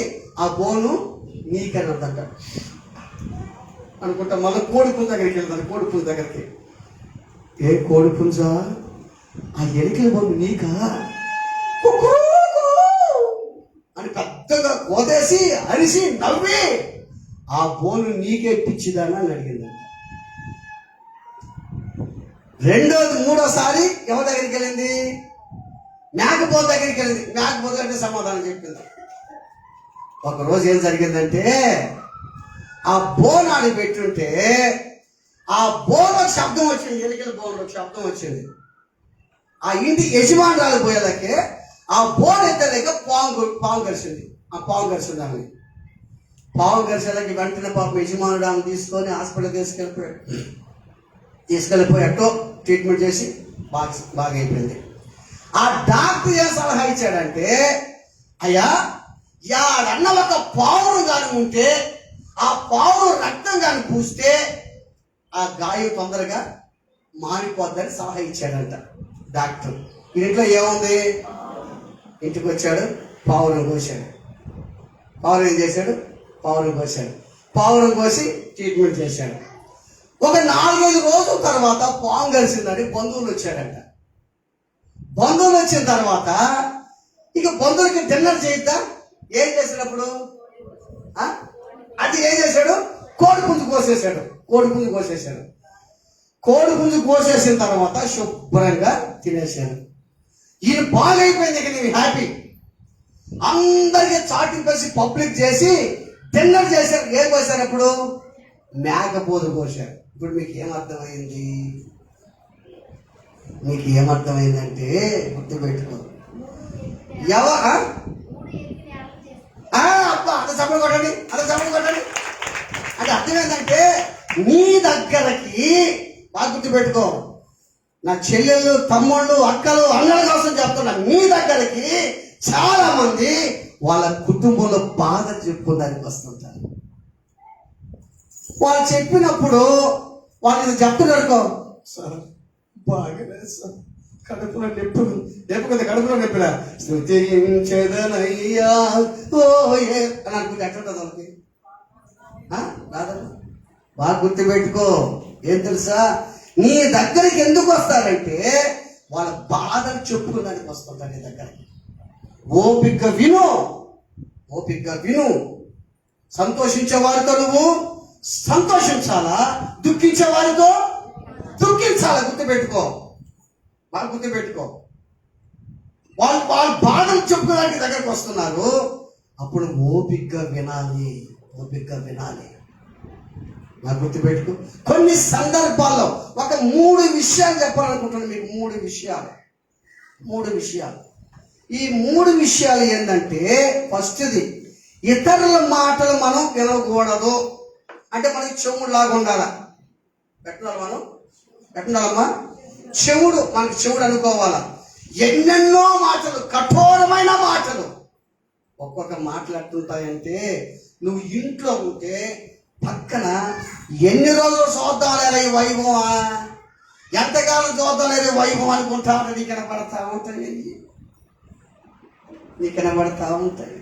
ఆ బోను నీకన్నదంట అనుకుంటా. మళ్ళీ కోడి పుంజు దగ్గరికి వెళ్తాను. కోడి పుంజు దగ్గరికి, ఏ కోడి పుంజా, ఆ ఎలికల బోను నీకా అని పెద్దగా కోదేసి అరిసి నవ్వి ఆ బోను నీకే పిచ్చిదానా అని అడిగిందంట. మూడోసారి ఎవరి దగ్గరికి వెళ్ళింది? మేకపోతు దగ్గరికి వెళ్ళింది. మేకపోతు అంటే సమాధానం చెప్పింది. ఒకరోజు ఏం జరిగిందంటే, ఆ బోన్ ఆడి పెట్టుంటే ఆ బోన్లో శబ్దం వచ్చింది. ఎలికల బోన్లో శబ్దం వచ్చింది. ఆ ఇంటి యజమానురాలు పోయేదాకే ఆ బోన్ ఎత్తలేక పాము కరిచింది. ఆ పాము కరిచింది ఆమె. పాము కరిచేదానికి వెంటనే పాపం యజమానుడు ఆమె తీసుకొని హాస్పిటల్ తీసుకెళ్ళిపోయి అట్టో ట్రీట్మెంట్ చేసి బాగా అయిపోయింది. ఆ డాక్టర్ ఏం సలహా ఇచ్చాడంటే, అయ్యా యాడన్న ఒక పావును కానీ ఉంటే ఆ పావును రక్తం కానీ పూస్తే ఆ గాయం తొందరగా మారిపోద్దని సలహా ఇచ్చాడంట డాక్టర్. ఇంట్లో ఏముంది? ఇంటికి వచ్చాడు, పావురం కోసాడు. పావురం ఏం చేశాడు? పావురం కోసాడు. పావురం కోసి ట్రీట్మెంట్ చేశాడు. ఒక 4-5 రోజుల తర్వాత పాము కలిసిందని బంధువులు వచ్చాడంట. బంధువులు వచ్చిన తర్వాత ఇక బంధువులకి డిన్నర్ చేయిద్దా? ఏం చేసినప్పుడు అది ఏం చేశాడు? కోడి పుంజు కోసేసాడు. కోడి పుంజు కోసేసిన తర్వాత శుభ్రంగా తినేశాడు. ఈయన బాగైపోయింది. ఇక నేను హ్యాపీ. అందరికీ చాటింపేసి పబ్లిక్ చేసి డిన్నర్ చేశారు. ఏం కోసారు? అప్పుడు మేకపోతు కోసారు. ఇప్పుడు మీకు ఏమర్థమైందంటే గుర్తుపెట్టుకో. అబ్బా అంత సపోర్ట్ కొట్టండి అంటే అర్థమైందంటే నీ దగ్గరకి బాగా గుర్తుపెట్టుకో. నా చెల్లెళ్ళు, తమ్ముళ్ళు, అక్కలు, అన్నల కోసం చెప్తున్నా. నీ దగ్గరకి చాలా మంది వాళ్ళ కుటుంబంలో బాధ చెప్పుకోవడానికి వస్తుంటారు. వాళ్ళు చెప్పినప్పుడు వాళ్ళు ఇది చెప్తున్నారు, సార్ బాగలేదు సార్, కడుపులో నొప్పులు, నొప్పి కదా కడుపులో నొప్పిలా స్తుతించెదనయ్యా ఓ ఏ అని అనుకుంటే ఎట్లుంటుంది వాళ్ళకి? రాదమ్మా. బాగా గుర్తుపెట్టుకో. ఏం తెలుసా, నీ దగ్గరికి ఎందుకు వస్తారంటే వాళ్ళ బాధలు చెప్పుకోవడానికి వస్తుంటారు నీ దగ్గరికి. ఓపికగా విను, ఓపికగా విను. సంతోషించే వారితో నువ్వు సంతోషించాలా, దుఃఖించే వారితో దుఃఖించాలా. గుర్తుపెట్టుకో, బాగా గుర్తుపెట్టుకో. వాళ్ళ బాధలు చెప్పుకోవడానికి దగ్గరకు వస్తున్నారు, అప్పుడు ఓపికగా వినాలి, ఓపికగా వినాలి. నాకు గుర్తుపెట్టుకో. కొన్ని సందర్భాల్లో ఒక 3 విషయాలు చెప్పాలనుకుంటున్నాను మీకు. 3 విషయాలు. ఈ 3 విషయాలు ఏంటంటే, ఫస్ట్ది ఇతరుల మాటలు మనం వినకూడదు. అంటే మనకి చెవుడులాగా ఉండాలా. ఎట్లుండాలి మనం? ఎట్లుండాలమ్మా? మనకి చెవుడు అనుకోవాలా. ఎన్నెన్నో మాటలు, కఠోరమైన మాటలు. ఒక్కొక్క మాటలు ఎట్లుంటాయంటే, నువ్వు ఇంట్లో ఉంటే పక్కన ఎన్ని రోజులు చూద్దాంలేరా ఈ వైభవా, ఎంతకాలం చూద్దాంలేరా ఈ వైభవం అనుకుంటా ఉంటాయి. నీకు కనబడతా ఉంటాయి.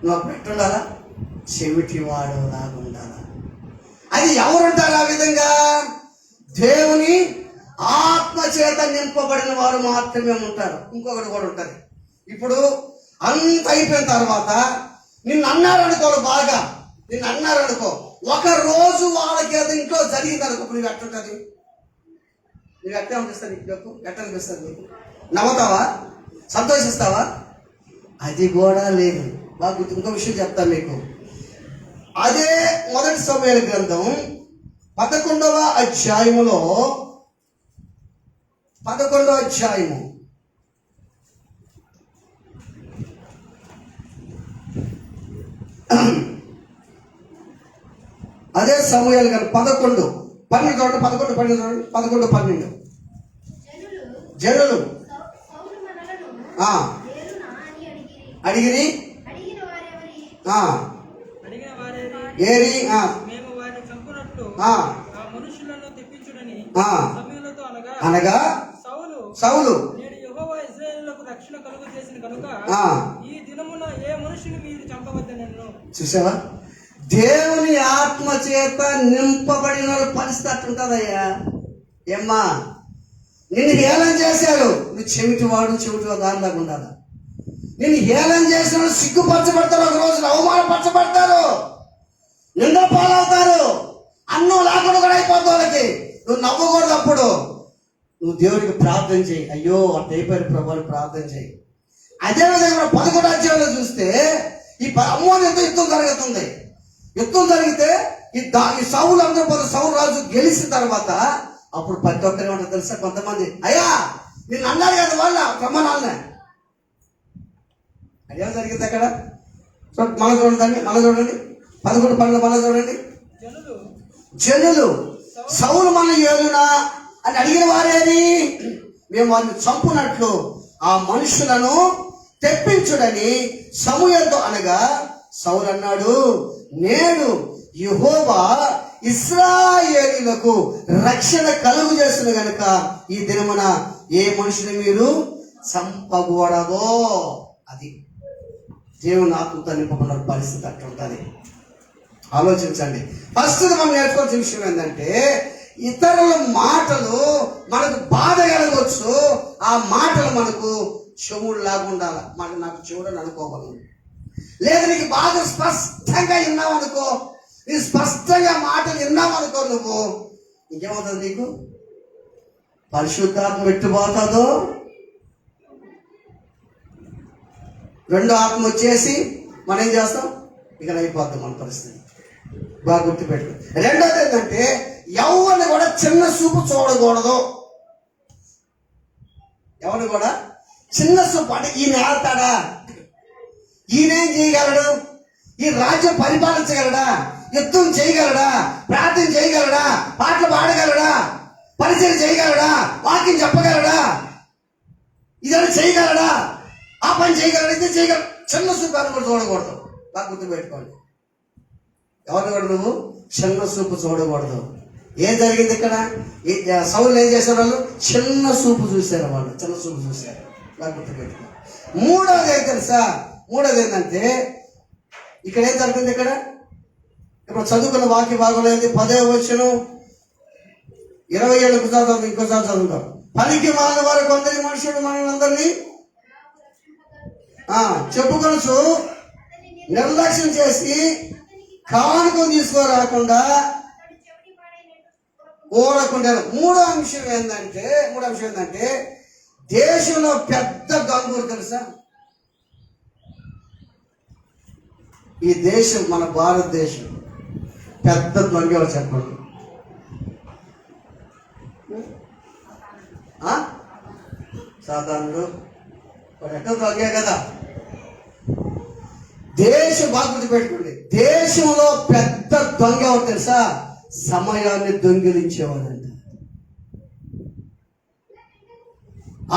నువ్వు పెట్టుండాలా, చెవిటి వాడు లాగా ఉండాలా. అది ఎవరుంటారు ఆ విధంగా? దేవుని ఆత్మ చేత నింపబడిన వారు మాత్రమే ఉంటారు. ఇంకొకటి కూడా ఉంటుంది. ఇప్పుడు అంత అయిపోయిన తర్వాత నిన్ను అన్నారనుకో, బాగా నిన్ను అన్నారనుకో, ఒక రోజు వాళ్ళకి అది ఇంట్లో జరిగిందనుకో, నువ్వు ఎట్లుంటుంది? నువ్వు ఎట్లా అనిపిస్తుంది? ఎట్లా అనిపిస్తుంది నీకు? నవ్వుతావా? సంతోషిస్తావా? అది కూడా లేదు. బాగా ఇంకో విషయం చెప్తాను మీకు. అదే 1 సమూయేలు గ్రంథం 11వ అధ్యాయములో 11వ అధ్యాయము అదే సమూయేలు గారు 11, 12 జనులు అడిగిరి ఏరి అనగా సౌలు చూసావా? దేవుని ఆత్మ చేత నింపబడిన పరిస్థితి అట్టుంటదయ్యా. ఏమ్మా, నిన్ను హేళన చేశారు, నువ్వు చెవిటివాడు దానిలాగా ఉండాలి. నిన్ను హేళన చేసిన సిగ్గుపరచబడతారు, ఒక రోజు అవమానపరచబడతారు, నింద పాలవుతారు, అన్నం లేకుండా కూడా అయిపోతుంది వాళ్ళకి. నువ్వు నవ్వకూడదు. అప్పుడు నువ్వు దేవుడికి ప్రార్థన చేయి. అయ్యో అట్ట అయిపోయారు ప్రభువుని ప్రార్థన చేయి. అదేవిధంగా 11వ అధ్యాయంలో చూస్తే ఈ అమ్మోని యుద్ధం జరుగుతుంది. యుద్ధం జరిగితే ఈ సౌలు అందరూ సౌలు రాజు గెలిచిన తర్వాత అప్పుడు ప్రతి ఒక్కరి ఏమంటారు తెలుసా? కొంతమంది, అయ్యా నిన్ను అన్నారు కదా వాళ్ళ ప్రమాణాలనే. అదేం జరిగింది అక్కడ? మళ్ళీ చూడండి 11:12 మళ్ళీ చూడండి. జనులు సౌలు మన ఏలునా అని అడిగిన వారేది? మేము వారిని చంపునట్లు ఆ మనుషులను తెప్పించుడని సమూయేలుతో అనగా, సౌలు అన్నాడు, నేడు యెహోవా ఇశ్రాయేలీయులకు రక్షణ కలుగు చేసిన గనుక ఈ దినమున ఏ మనుషుని మీరు చంపకూడదో. అది దేవుని ఆత్మతో నింపబడిన పరిస్థితి అట్లుంటుంది. ఆలోచించండి. ఫస్ట్ మనం నేర్చుకోవాల్సిన విషయం ఏంటంటే, ఇతరుల మాటలు మనకు బాధ కలగవచ్చు. ఆ మాటలు మనకు చెవుడులాగా ఉండాలి. నాకు చెవుడని అనుకోగలను. లేదు, నీకు బాగా స్పష్టంగా విన్నావనుకో, నీ స్పష్టంగా మాటలు విన్నావనుకో, నువ్వు ఇంకేమవుతుంది? నీకు పరిశుద్ధాత్మ పెట్టిపోతుందో, రెండో ఆత్మ వచ్చేసి మనం ఏం చేస్తాం? ఇక్కడ అయిపోద్ది మన పరిస్థితి. బాగా గుర్తుపెట్టు. రెండోది ఏంటంటే, ఎవరిని కూడా చిన్న చూపు చూడకూడదు. ఎవరిని కూడా చిన్న చూపు అంటే ఈయన ఆడతాడా, ఈయనేం చేయగలడు, ఈ రాజ్యం పరిపాలించగలడా, యుద్ధం చేయగలడా, ప్రార్థన చేయగలడా, పాటలు పాడగలడా, పరిచయం చేయగలడా, వాక్యం చెప్పగలడా, ఇదైనా చేయగలడా, ఆ పని చేయగలడా, ఇది చేయగలడు. చిన్న చూపాన్ని కూడా చూడకూడదు. బాగా గుర్తుపెట్టుకోండి. ఎవరిని కూడా నువ్వు చిన్న చూపు చూడకూడదు. ఏం జరిగింది ఇక్కడ? సౌలు ఏం చేశారు? వాళ్ళు చిన్న చూపు చూశారు, వాళ్ళు చిన్న చూపు చూశారు. గుర్తుపెట్టుకో. మూడోది ఏం తెలుసా? మూడోది ఏంటంటే ఇక్కడ ఏం జరిగింది? ఇక్కడ ఇప్పుడు చదువుకున్న వాక్య భాగంలో ఏంటి? 10వ వచనం 27 ఇంకోసారి చదువుతాం. పనికి మాలిన వారు కొందరి మనుషులు మనల్ని చెప్పుకొనొచ్చు నిర్లక్ష్యం చేసి కానుకలు తీసుకోరాకుండా ఓడకుండా. మూడో అంశం ఏంటంటే దేశంలో పెద్ద గంగూరు తెలుసా? ఈ దేశం, మన భారతదేశం పెద్ద దొంగ చెప్పండి. సాధారణుడు ఎక్కడ దొంగే కదా. దేశం బాగా గుర్తుపెట్టుకోండి, దేశంలో పెద్ద దొంగ ఎవరు తెలుసా? సమయాన్ని దొంగిలించేవాడంట.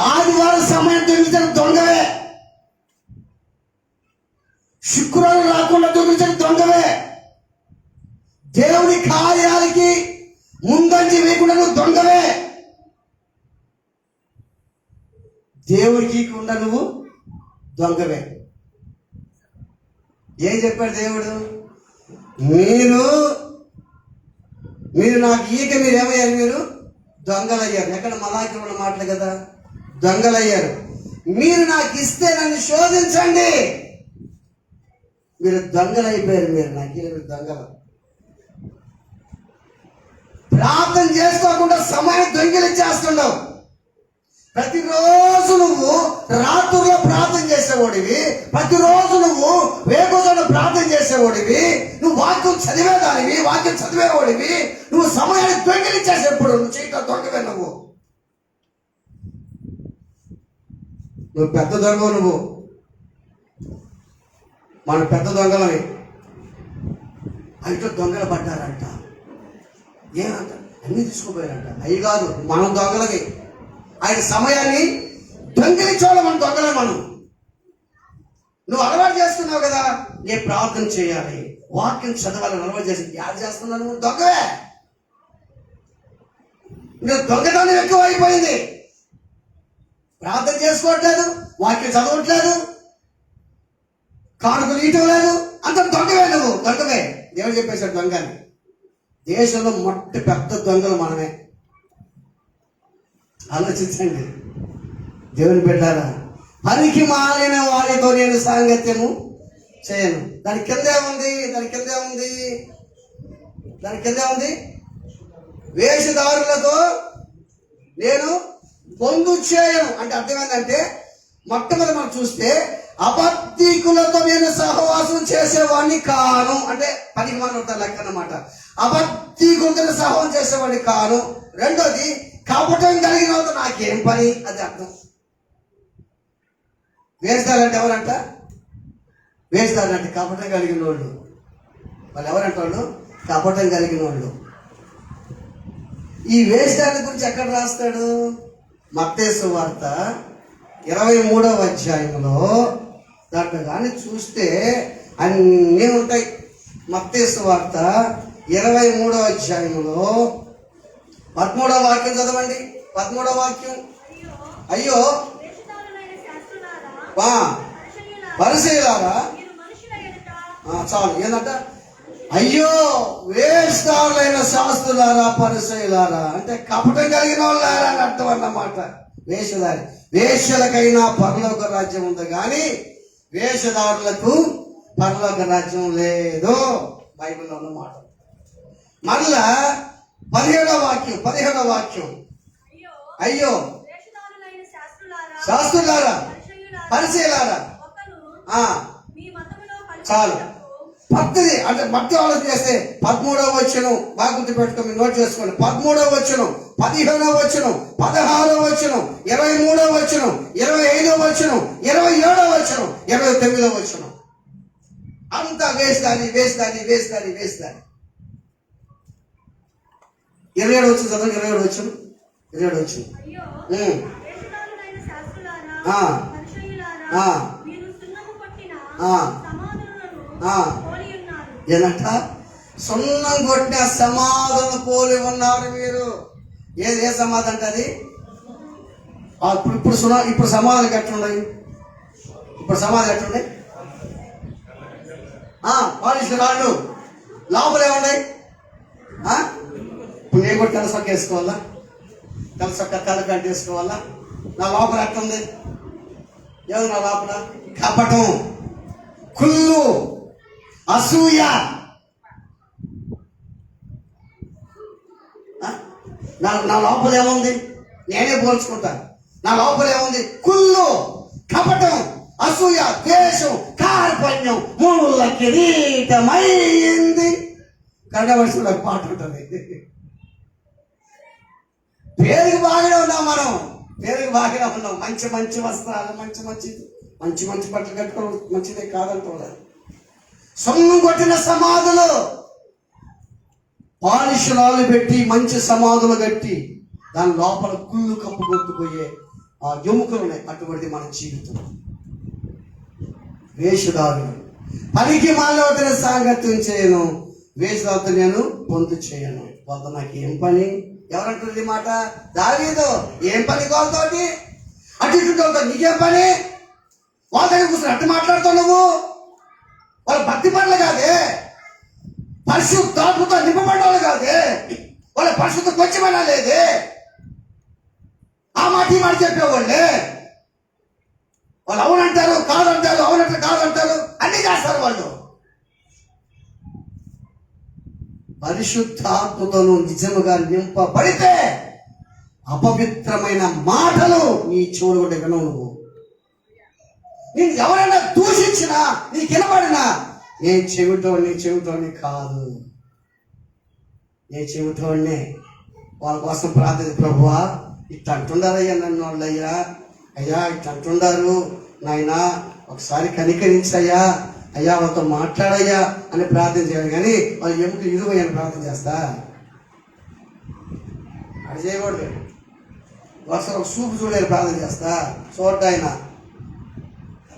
ఆదివారం సమయం దొంగిలించిన దొంగవే, శుక్రవారం రాకుండా దొంగిలించిన దొంగవే, దేవుని కార్యాలకి ముందంజి వేయకుండా నువ్వు దొంగవే, దేవుడికి కూడా నువ్వు దొంగవే. ఏం చెప్పాడు దేవుడు? మీరు నాకు ఈక మీరేమయ్యారు? మీరు దొంగలయ్యారు. ఎక్కడ? మలాకి ఉన్న మాటలు కదా, దొంగలయ్యారు. మీరు నాకు ఇస్తే నన్ను శోధించండి. మీరు దొంగలైపోయారు. మీరు నాకు దొంగలు. ప్రార్థన చేసుకోకుండా సమయం దొంగిలించేస్తున్నావు. ప్రతిరోజు నువ్వు రాత్రుల్లో ప్రార్థన చేసేవాడివి, ప్రతిరోజు నువ్వు వేకువజామున ప్రార్థన చేసేవాడివి, నువ్వు వాక్యం చదివేవాడివి, నువ్వు సమయాన్ని దొంగిలించేసేప్పుడు నువ్వు చేయటం దొంగవే. నువ్వు పెద్ద దొంగవు. నువ్వు మన పెద్ద దొంగలని అయితే దొంగలు పడ్డారంట. ఏమంట? అన్ని తీసుకుపోయారంట. అవి కాదు, మనం దొంగలవి. ఆయన సమయాన్ని దొంగిలించోళ్ళ మనం దొంగలే. నువ్వు అలవాటు చేస్తున్నావు కదా, నేను ప్రార్థన చేయాలి, వాక్యం చదవాలని అలవాటు చేసి యాడ్ చేస్తున్నావు. నువ్వు దొంగవే. నువ్వు దొంగతనం ఎక్కువ అయిపోయింది. ప్రార్థన చేసుకోవట్లేదు, వాక్యం చదవట్లేదు, కానుకలు ఇయటం లేదు, అంత దొంగవే. నువ్వు దొంగవే. దేవుడు చెప్పేశాడు దొంగని. దేశంలో మొట్ట పెద్ద దొంగలు మనమే. ఆలోచించండి దేవుని బిడ్డారా. పనికి మాలిన వారితో నేను సాంగత్యము చేయను. దాని కిందే ఉంది వేషధారులతో నేను పొందు చేయను. అంటే అర్థం ఏంటంటే, మొట్టమొదటి మనం చూస్తే అబద్ధికులతో నేను సహవాసం చేసేవాడిని కాను. అంటే పనికి మాలిన లెక్క అన్నమాట. అబద్ధికులతో సహవాసం చేసేవాడిని కాను. రెండోది, కపటం కలిగిన వాళ్ళతో నాకేం పని. అది అర్థం. వేషధారులంటే ఎవరంట? వేషధారులంటే కపటం కలిగిన వాళ్ళు. వాళ్ళు ఎవరంట? వాళ్ళు కపటం కలిగిన వాళ్ళు. ఈ వేషధారుల గురించి ఎక్కడ రాస్తాడు? మత్తయి సువార్త 23వ అధ్యాయంలో దాంట్లో కానీ చూస్తే అన్నీ ఉంటాయి. మత్తయి సువార్త 23వ అధ్యాయంలో 13వ వాక్యం చదవండి. 13వ వాక్యం. అయ్యో పరిసయ్యులారా, చాలు. ఏంటంట? అయ్యో వేషధారులైన శాస్త్రులారా, పరిసయ్యులారా. అంటే కపటం కలిగిన వాళ్ళారా అని అర్థం అన్నమాట. వేషధారి. వేషలకైనా పరలోక రాజ్యం ఉంది, కానీ వేషధారులకు పరలోక రాజ్యం లేదు. బైబిల్లో ఉన్న మాట. మళ్ళా 17వ వాక్యం. అయ్యో శాస్త్రులారా, పరిసయ్యులారా. చాలు. అంటే భక్తి ఆలోచన చేస్తే 13వ వచనం బాగా గుర్తు పెట్టుకొని నోట్ చేసుకోండి. 13వ వచనం, 15వ వచనం, 16వ వచనం, 23వ వచనం, 25వ వచనం, 27వ వచనం, 29వ వచనం. అంతా వేస్తాని. 27వ వచనం చదవండి. 27వ వచనం. ఏంటంట? సున్నం కొట్టిన సమాధులను పోలి ఉన్నారు మీరు. ఏ సమాధి అంటే అది? ఇప్పుడు సమాధులు ఎట్లున్నాయి? ఇప్పుడు సమాధులు ఎట్లున్నాయి? పాలిష్ రాళ్ళు లోపల ఏమున్నాయి? ఇప్పుడు నేను కూడా తెలసొక్క వేసుకోవాలా? తెలసొక్క తెల్లగంట వేసుకోవాలా? నా లోపల ఎట్లుంది? ఏది నా లోపల? కపటం, కుళ్ళు, అసూయ. నా లోపల ఏముంది? నేనే పోల్చుకుంటాను. నా లోపల ఏముంది? కుళ్ళు, కపటం, అసూయ, ద్వేషం, కార్పణ్యం, ముళ్ళ కిరీటమైంది. కన్నడ వర్షంలో పాట ఉంటుంది. పేరుకి బాగానే ఉన్నాం మనం, పేరుకి బాగానే ఉన్నాం. మంచి మంచి వస్త్రాలు, మంచి మంచి బట్టలు కట్టుకోవడం మంచిదే కాదంటున్నారు. సొమ్ము కొట్టిన సమాధులు, పాలిషురాలు పెట్టి మంచి సమాధులు కట్టి దాని లోపల కుళ్ళు కప్పు కొట్టుకుపోయే ఆ ఎముకలు ఉన్నాయి. అటువంటి మన జీవితం. వేషధారులు, పనికి మానవతని సాంగత్యం చేయను, వేషధారుతో నేను పొందు చేయను. వాళ్ళ నాకు ఏం పని? ఎవరంటుంది మాట? దావీదు. ఏం పని వాళ్ళతోటి? అటు ఇటు నీకేం పని? వాళ్ళ దగ్గర కూర్చొని అట్టు మాట్లాడుతావు నువ్వు. వాళ్ళ భక్తి పనులు కాదే, పరిశుద్ధాత్మతో నింపబడ్డ వాళ్ళు కాదే, వాళ్ళ పరిశుద్ధ కొంచెమైనా లేదే. ఆ మాట ఈ మాట చెప్పేవాళ్ళే. వాళ్ళు అవునంటారు, కాదంటారు, అవునంటారు, కాదంటారు, అన్ని చేస్తారు వాళ్ళు. పరిశుద్ధాత్మతోను నిజముగా నింపబడితే అపవిత్రమైన మాటలు నీ చెవులు కూడా వినవు. నువ్వు నేను ఎవరైనా దూషించినా, నీకు వినబడినా, నేను చెవిటోని కాదు, నేను చెవిటోనే. వాళ్ళ కోసం ప్రార్థన. ప్రభువా ఇట్లా అంటుండారయ్యా నన్ను వాళ్ళయ్యా, అయ్యా ఇట్లా అంటుండారు నాయనా, ఒకసారి కనికరించయ్యా, అయ్యా వాళ్ళతో మాట్లాడయ్యా అని ప్రార్థన చేయాలి. కానీ వాళ్ళు ఎముక ఇరువయ్యని ప్రార్థన చేస్తా అది చేయకూడదు. ఒకసారి ఒక సూపు చూడని ప్రార్థన చేస్తా చూడ్డాయన.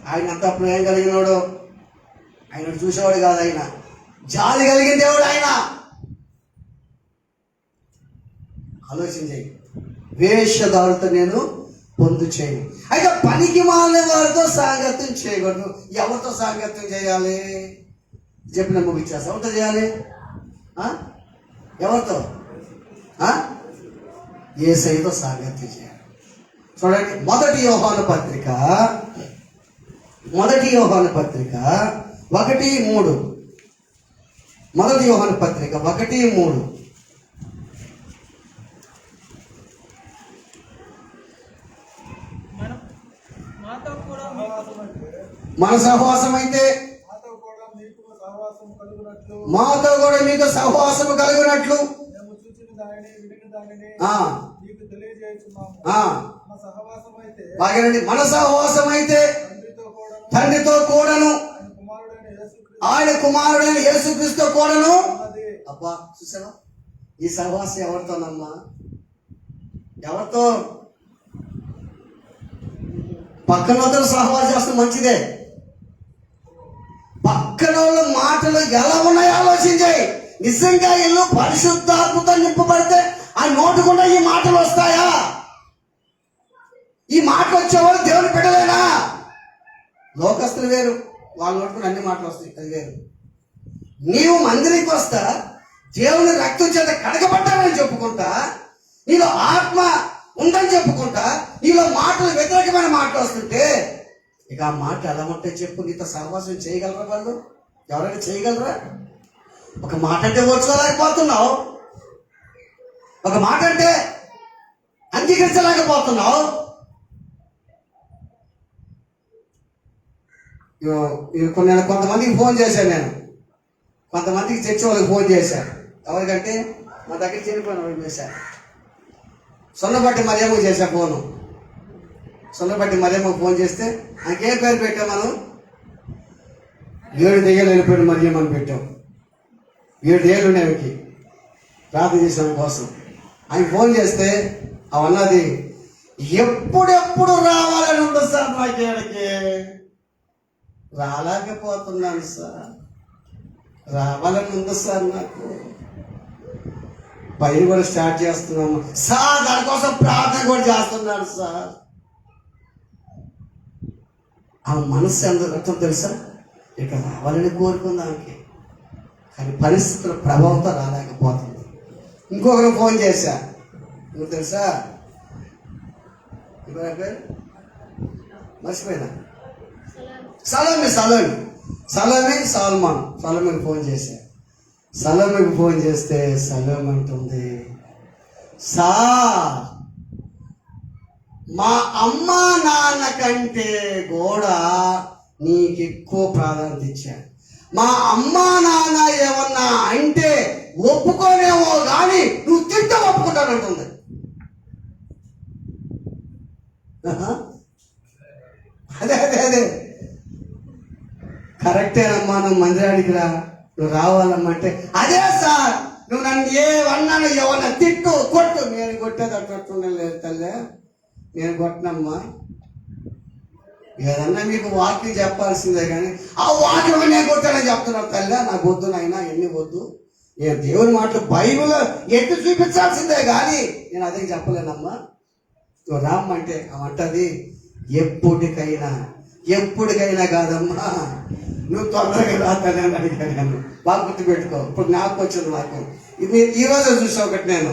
ఆయన అంత ప్రేమ కలిగినోడు, ఆయన చూసేవాడు కాదు, ఆయన జాలి కలిగిన దేవుడు ఆయన. ఆలోచన చేయి. వేషధారులతో నేను పొందు చేయను. అయితే పనికి మాలిన వారితో సాంగత్యం చేయకూడదు. ఎవరితో సాంగత్యం చేయాలి? చెప్పిన ముగిచ్చేస్తా. ఎవరితో చేయాలి? ఎవరితో? యేసయ్యతో సాంగత్యం చేయాలి. చూడండి, మొదటి యోహాను పత్రిక 1:3. మొదటి యోహాను పత్రిక 1:3. మన సహవాసం అయితే మాతో కూడా మీకు సహవాసము కలుగునట్లు బాగానండి. మన సహవాసం అయితే తండ్రితో కూడాను, ఆయన కుమారుడైన యేసుక్రీస్తుతో కూడాను. అబ్బా చూసావా, ఈ సహవాసం ఎవరితోనమ్మా? ఎవరితో? పక్కన వాళ్ళతో సహవాసం చేస్తే మంచిదే. పక్కన వాళ్ళ మాటలు ఎలా ఉన్నాయో ఆలోచించాయి. నిజంగా ఇల్లు పరిశుద్ధాత్మతో నింపబడితే ఆ నోటుకుండా ఈ మాటలు వస్తాయా? ఈ మాటలు వచ్చేవాళ్ళు దేవుని పెట్టలేనా? లోకస్తులు వేరు, వాళ్ళ నోటుకుని అన్ని మాటలు వస్తాయి, అది వేరు. నీవు మందిరికి వస్తా, దేవుని రక్తం చేత కడగబడ్డానని చెప్పుకుంటా, నీలో ఆత్మ ఉందని చెప్పుకుంటా, నీలో మాటలు వ్యతిరేకమైన మాటలు వస్తుంటే ఇక ఆ మాట ఎలా ఉంటే చెప్పు. నీతో సహవాసం చేయగలరా వాళ్ళు? ఎవరైనా చేయగలరా? ఒక మాట అంటే ఓర్చుకోలేకపోతున్నావు, ఒక మాట అంటే అంగీకరించలేకపోతున్నావు. కొంతమందికి ఫోన్ చేశాను నేను, కొంతమందికి చర్చి వాళ్ళకి ఫోన్ చేశాను. ఎవరికంటే మా దగ్గర చనిపోయిన వాళ్ళు చేశాను. సొన్నబట్టి మరియమ్మకు చేశా ఫోను. సొన్నబట్టి మరియమ్మకు ఫోన్ చేస్తే ఆయనకేం పేరు పెట్టాం మనం? 7 దెయ్యాలు వెళ్ళిపోయిన మరియమ్మ అని పెట్టాం. 7 దెయ్యాలు ఉన్నాయి ఆమెకి. ప్రార్థన చేసిన కోసం ఆయన ఫోన్ చేస్తే అవన్నది, ఎప్పుడెప్పుడు రావాలని ఉండదు సార్, నాకేడికి రాలేకపోతున్నాను సార్, రావాలని ఉంది సార్ నాకు. పైన కూడా స్టార్ట్ చేస్తున్నాము సార్, దానికోసం ప్రార్థన కూడా చేస్తున్నాడు సార్. ఆ మనసు ఎంత అర్థం తెలుసా? ఇక రావాలని కోరుకుంది ఆమెకి, కానీ పరిస్థితుల ప్రభావంతో రాలేకపోతుంది. ఇంకొకరు ఫోన్ చేశా, నువ్వు తెలుసా మర్చిపోయినా, సలోమికి ఫోన్ చేశా. సలోమికి ఫోన్ చేస్తే సలోమి అంటుంది, మా అమ్మ నాన్న కంటే కూడా నీకు ఎక్కువ ప్రాధాన్యత ఇచ్చాను. మా అమ్మ నాన్న ఏమన్నా అంటే ఒప్పుకోనేమో కానీ నువ్వు తింటే ఒప్పుకుంటానంటుంది. అదే అదే అదే కరెక్టేనమ్మా, నువ్వు మందిరానికి రా, నువ్వు రావాలమ్మంటే అదే సార్, నువ్వు నన్ను ఏమన్నాను, ఏమన్నా తిట్టు కొట్టు. నేను కొట్టేది అట్టుండే లేదు తల్లే, నేను కొట్టనమ్మా. ఏదన్నా మీకు వాక్యం చెప్పాల్సిందే కానీ ఆ వాక్యం నేను కొట్టానని చెప్తున్నాను తల్లి, నాకు వద్దు నాయనా, ఎన్ని వద్దు. నేను దేవుని మాటలు బైబిల్ ఎత్తి చూపించాల్సిందే కానీ నేను అదే చెప్పలేనమ్మా. నువ్వు రామ్మంటే అమంటది ఎప్పటికైనా కాదమ్మా, నువ్వు తొందరగా రాతానని అడిగాను. బాగా గుర్తుపెట్టుకో. ఇప్పుడు నాకు వచ్చింది, నాకు ఇది ఈరోజు చూసా ఒకటి. నేను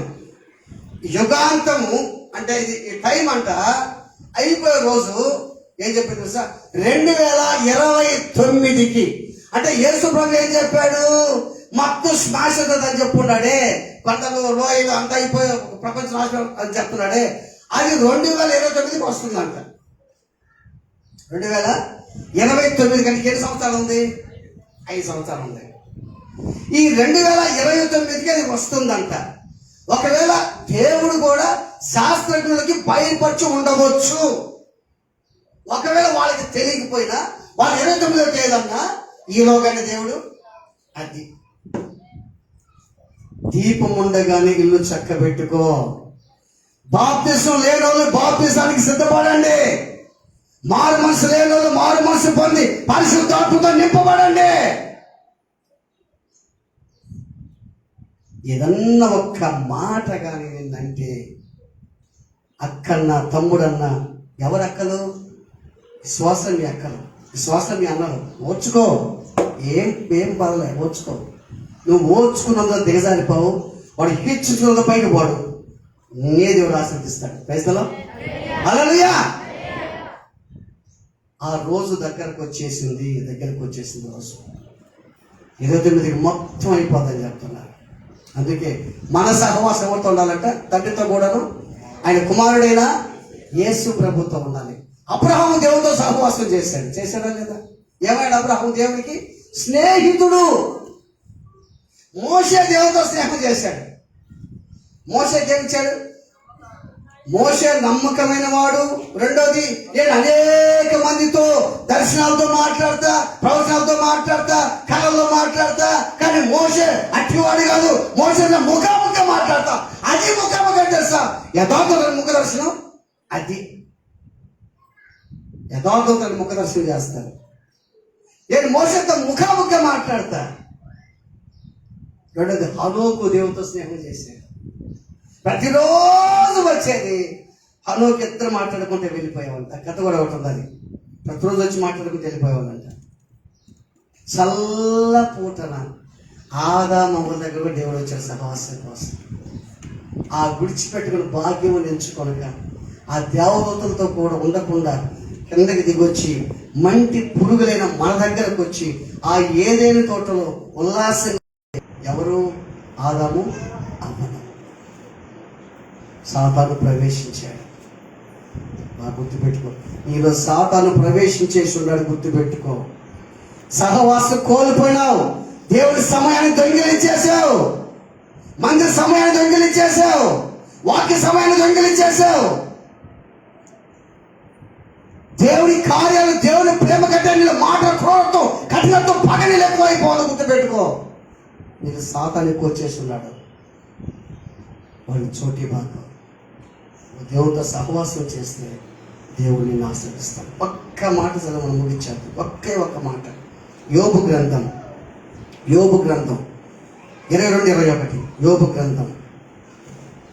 యుగాంతము అంటే ఇది టైం అంట అయిపోయే రోజు ఏం చెప్పింది తెలుసా? 2029కి అంటే యేసు ప్రభు ఏం చెప్పాడు? మత్తు శ్మాశదని చెప్పున్నాడే, కొండలు లోయలు అంతా అయిపోయి ప్రపంచ నాశనం అని చెప్తున్నాడే, అది 2029కి వస్తుందంట. 2029 కంటే ఎన్ని సంవత్సరాలు ఉంది? 5 సంవత్సరాలు ఉంది. ఈ 2029కి అది వస్తుందంట. ఒకవేళ దేవుడు కూడా శాస్త్రజ్ఞులకి బయలుపరిచి ఉండవచ్చు. ఒకవేళ వాళ్ళకి తెలియకపోయినా వాళ్ళు 29 చేయదన్నా ఈలోగానే దేవుడు అది దీపం ఉండగానే ఇల్లు చక్క పెట్టుకో. బాప్తిసం లేని వాళ్ళు బాప్తిసానికి సిద్ధపడండి. మారు మనసు లేని వాళ్ళు మారు మనసు పొంది పరిశుద్ధాత్మతో నింపబడండి. ఏదన్నా ఒక్క మాట కానీ నిన్నంటే అక్కన్నా తమ్ముడన్నా, ఎవరక్కలు? విశ్వాసం మీ అక్కలు, విశ్వాసం మీ అన్నలు. ఓర్చుకో, ఏం పర్లే, ఓర్చుకో. నువ్వు ఓర్చుకున్నందుకు దిగజారిపోవు. వాడు హెచ్చుకున్నందు పైకి పోడు. నే దేవుడు ఆశీర్వదిస్తాడు. క్రైస్తలో హల్లెలూయా. ఆ రోజు దగ్గరకు వచ్చేసింది రోజు 29కి మొత్తం అయిపోతుందని చెప్తున్నారు. అందుకే మన సహవాసం ఎవరితో ఉండాలంట? తండ్రితో కూడాను ఆయన కుమారుడైన యేసు ప్రభుతో ఉండాలి. అబ్రహాము దేవుడితో సహవాసం చేశాడా లేదా? ఏమైనా అబ్రహాము దేవునికి స్నేహితుడు. మోషే దేవుడితో స్నేహం చేశాడు. మోషేకి ఏమిచ్చాడు? మోషే నమ్మకమైన వాడు. రెండోది, నేను అనేక మందితో దర్శనాలతో మాట్లాడతా, ప్రవచనాలతో మాట్లాడతా, కళల్లో మాట్లాడతా, కానీ మోషే అట్టివాడు కాదు. మోషే ముఖాముఖిగా మాట్లాడతా. అది ముఖాముఖి తెలుసా? యథార్థతను ముఖ దర్శనం. అది యథార్థతను ముఖ దర్శనం చేస్తాను. నేను మోషేతో ముఖాముఖిగా మాట్లాడతా. రెండోది, హనోకు దేవుడితో స్నేహం చేశాడు. ప్రతిరోజు వచ్చేది. హనోకు ఇద్దరు మాట్లాడుకుంటే వెళ్ళిపోయేవాళ్ళంట. కథ కూడా ఒకటి ఉంది. ప్రతిరోజు వచ్చి మాట్లాడుకుంటే వెళ్ళిపోయేవాళ్ళంట. చల్ల పూటన ఆదామవ్వ దగ్గర దేవుడు వచ్చాడు సహవాసం కోసం. ఆ విడిచిపెట్టుకుని భాగ్యం ఎంచుకొనక ఆ దేవదూతలతో కూడా ఉండకుండా కిందకి దిగొచ్చి మంటి పురుగులైన మన దగ్గరకు వచ్చి ఆ ఏదైనా తోటలో ఉల్లాసంగా ఎవరు? ఆదాము అవ్వను. సాతాను ప్రవేశించాడు. బాగా గుర్తుపెట్టుకో. నీలో సాతాను ప్రవేశించేసి ఉన్నాడు, గుర్తుపెట్టుకో. సహవాసం కోల్పోయినావు. దేవుడి సమయాన్ని దొంగిలించేసావు. మందిర సమయాన్ని దొంగిలించేసావు. వాక్య సమయాన్ని దొంగిలించేసావు. దేవుడి కార్యాలు, దేవుని ప్రేమ కంటే నీళ్ళ మాట క్రోధంతో కఠినతో పగని ఎక్కువైపోవాలి. గుర్తుపెట్టుకో. నీకు సాతాను ఎక్కువ వచ్చేసి ఉన్నాడు. వాడిని చోటి భాగం. దేవుడితో సహవాసం చేస్తే దేవుడిని ఆశీర్వదిస్తాడు. ఒక్క మాట చదవని ముగించాడు. ఒక్క మాట. యోబు గ్రంథం యోబు గ్రంథం 22:21. యోబు గ్రంథం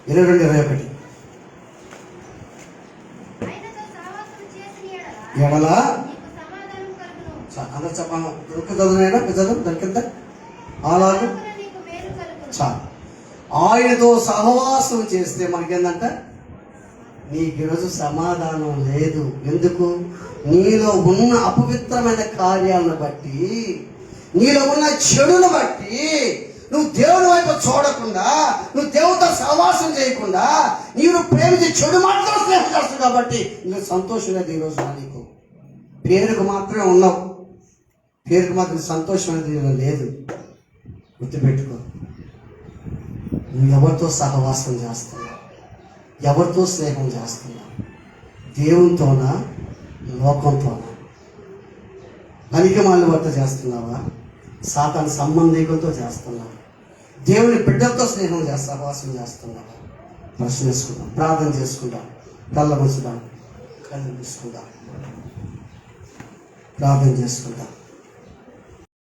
22:21. ఎడల అందరు చెప్పాను చదువునైనా చదువు దాని కింద అలాగే చాలు. ఆయనతో సహవాసం చేస్తే మనకేందంట, నీకు ఈరోజు సమాధానం లేదు. ఎందుకు? నీలో ఉన్న అపవిత్రమైన కార్యాలను బట్టి, నీలో ఉన్న చెడును బట్టి నువ్వు దేవుని వైపు చూడకుండా, నువ్వు దేవుడితో సహవాసం చేయకుండా, నీవు ప్రేమించి చెడు మాత్రం స్నేహం చేస్తావు. కాబట్టి నీకు సంతోషం లేదు ఈరోజు. నీకు పేరుకు మాత్రమే ఉన్నావు, పేరుకు మాత్రం సంతోషం అనేది లేదు. గుర్తుపెట్టుకో, నువ్వు ఎవరితో సహవాసం చేస్తున్నావు, ఎవరితో స్నేహం చేస్తున్నావు? దేవునితోనా, లోకంతోనా? పనికిమాలిన వారితో చేస్తున్నావా? సాతాను సంబంధికులతో చేస్తున్నావా? దేవుని బిడ్డలతో స్నేహం సహవాసం చేస్తున్నావా? ప్రశ్న వేసుకుందాం, ప్రార్థన చేసుకుందాం, కళ్ళ మూసుకుందాం, కళ్ళు మూసుకుందాం, ప్రార్థన చేసుకుందాం.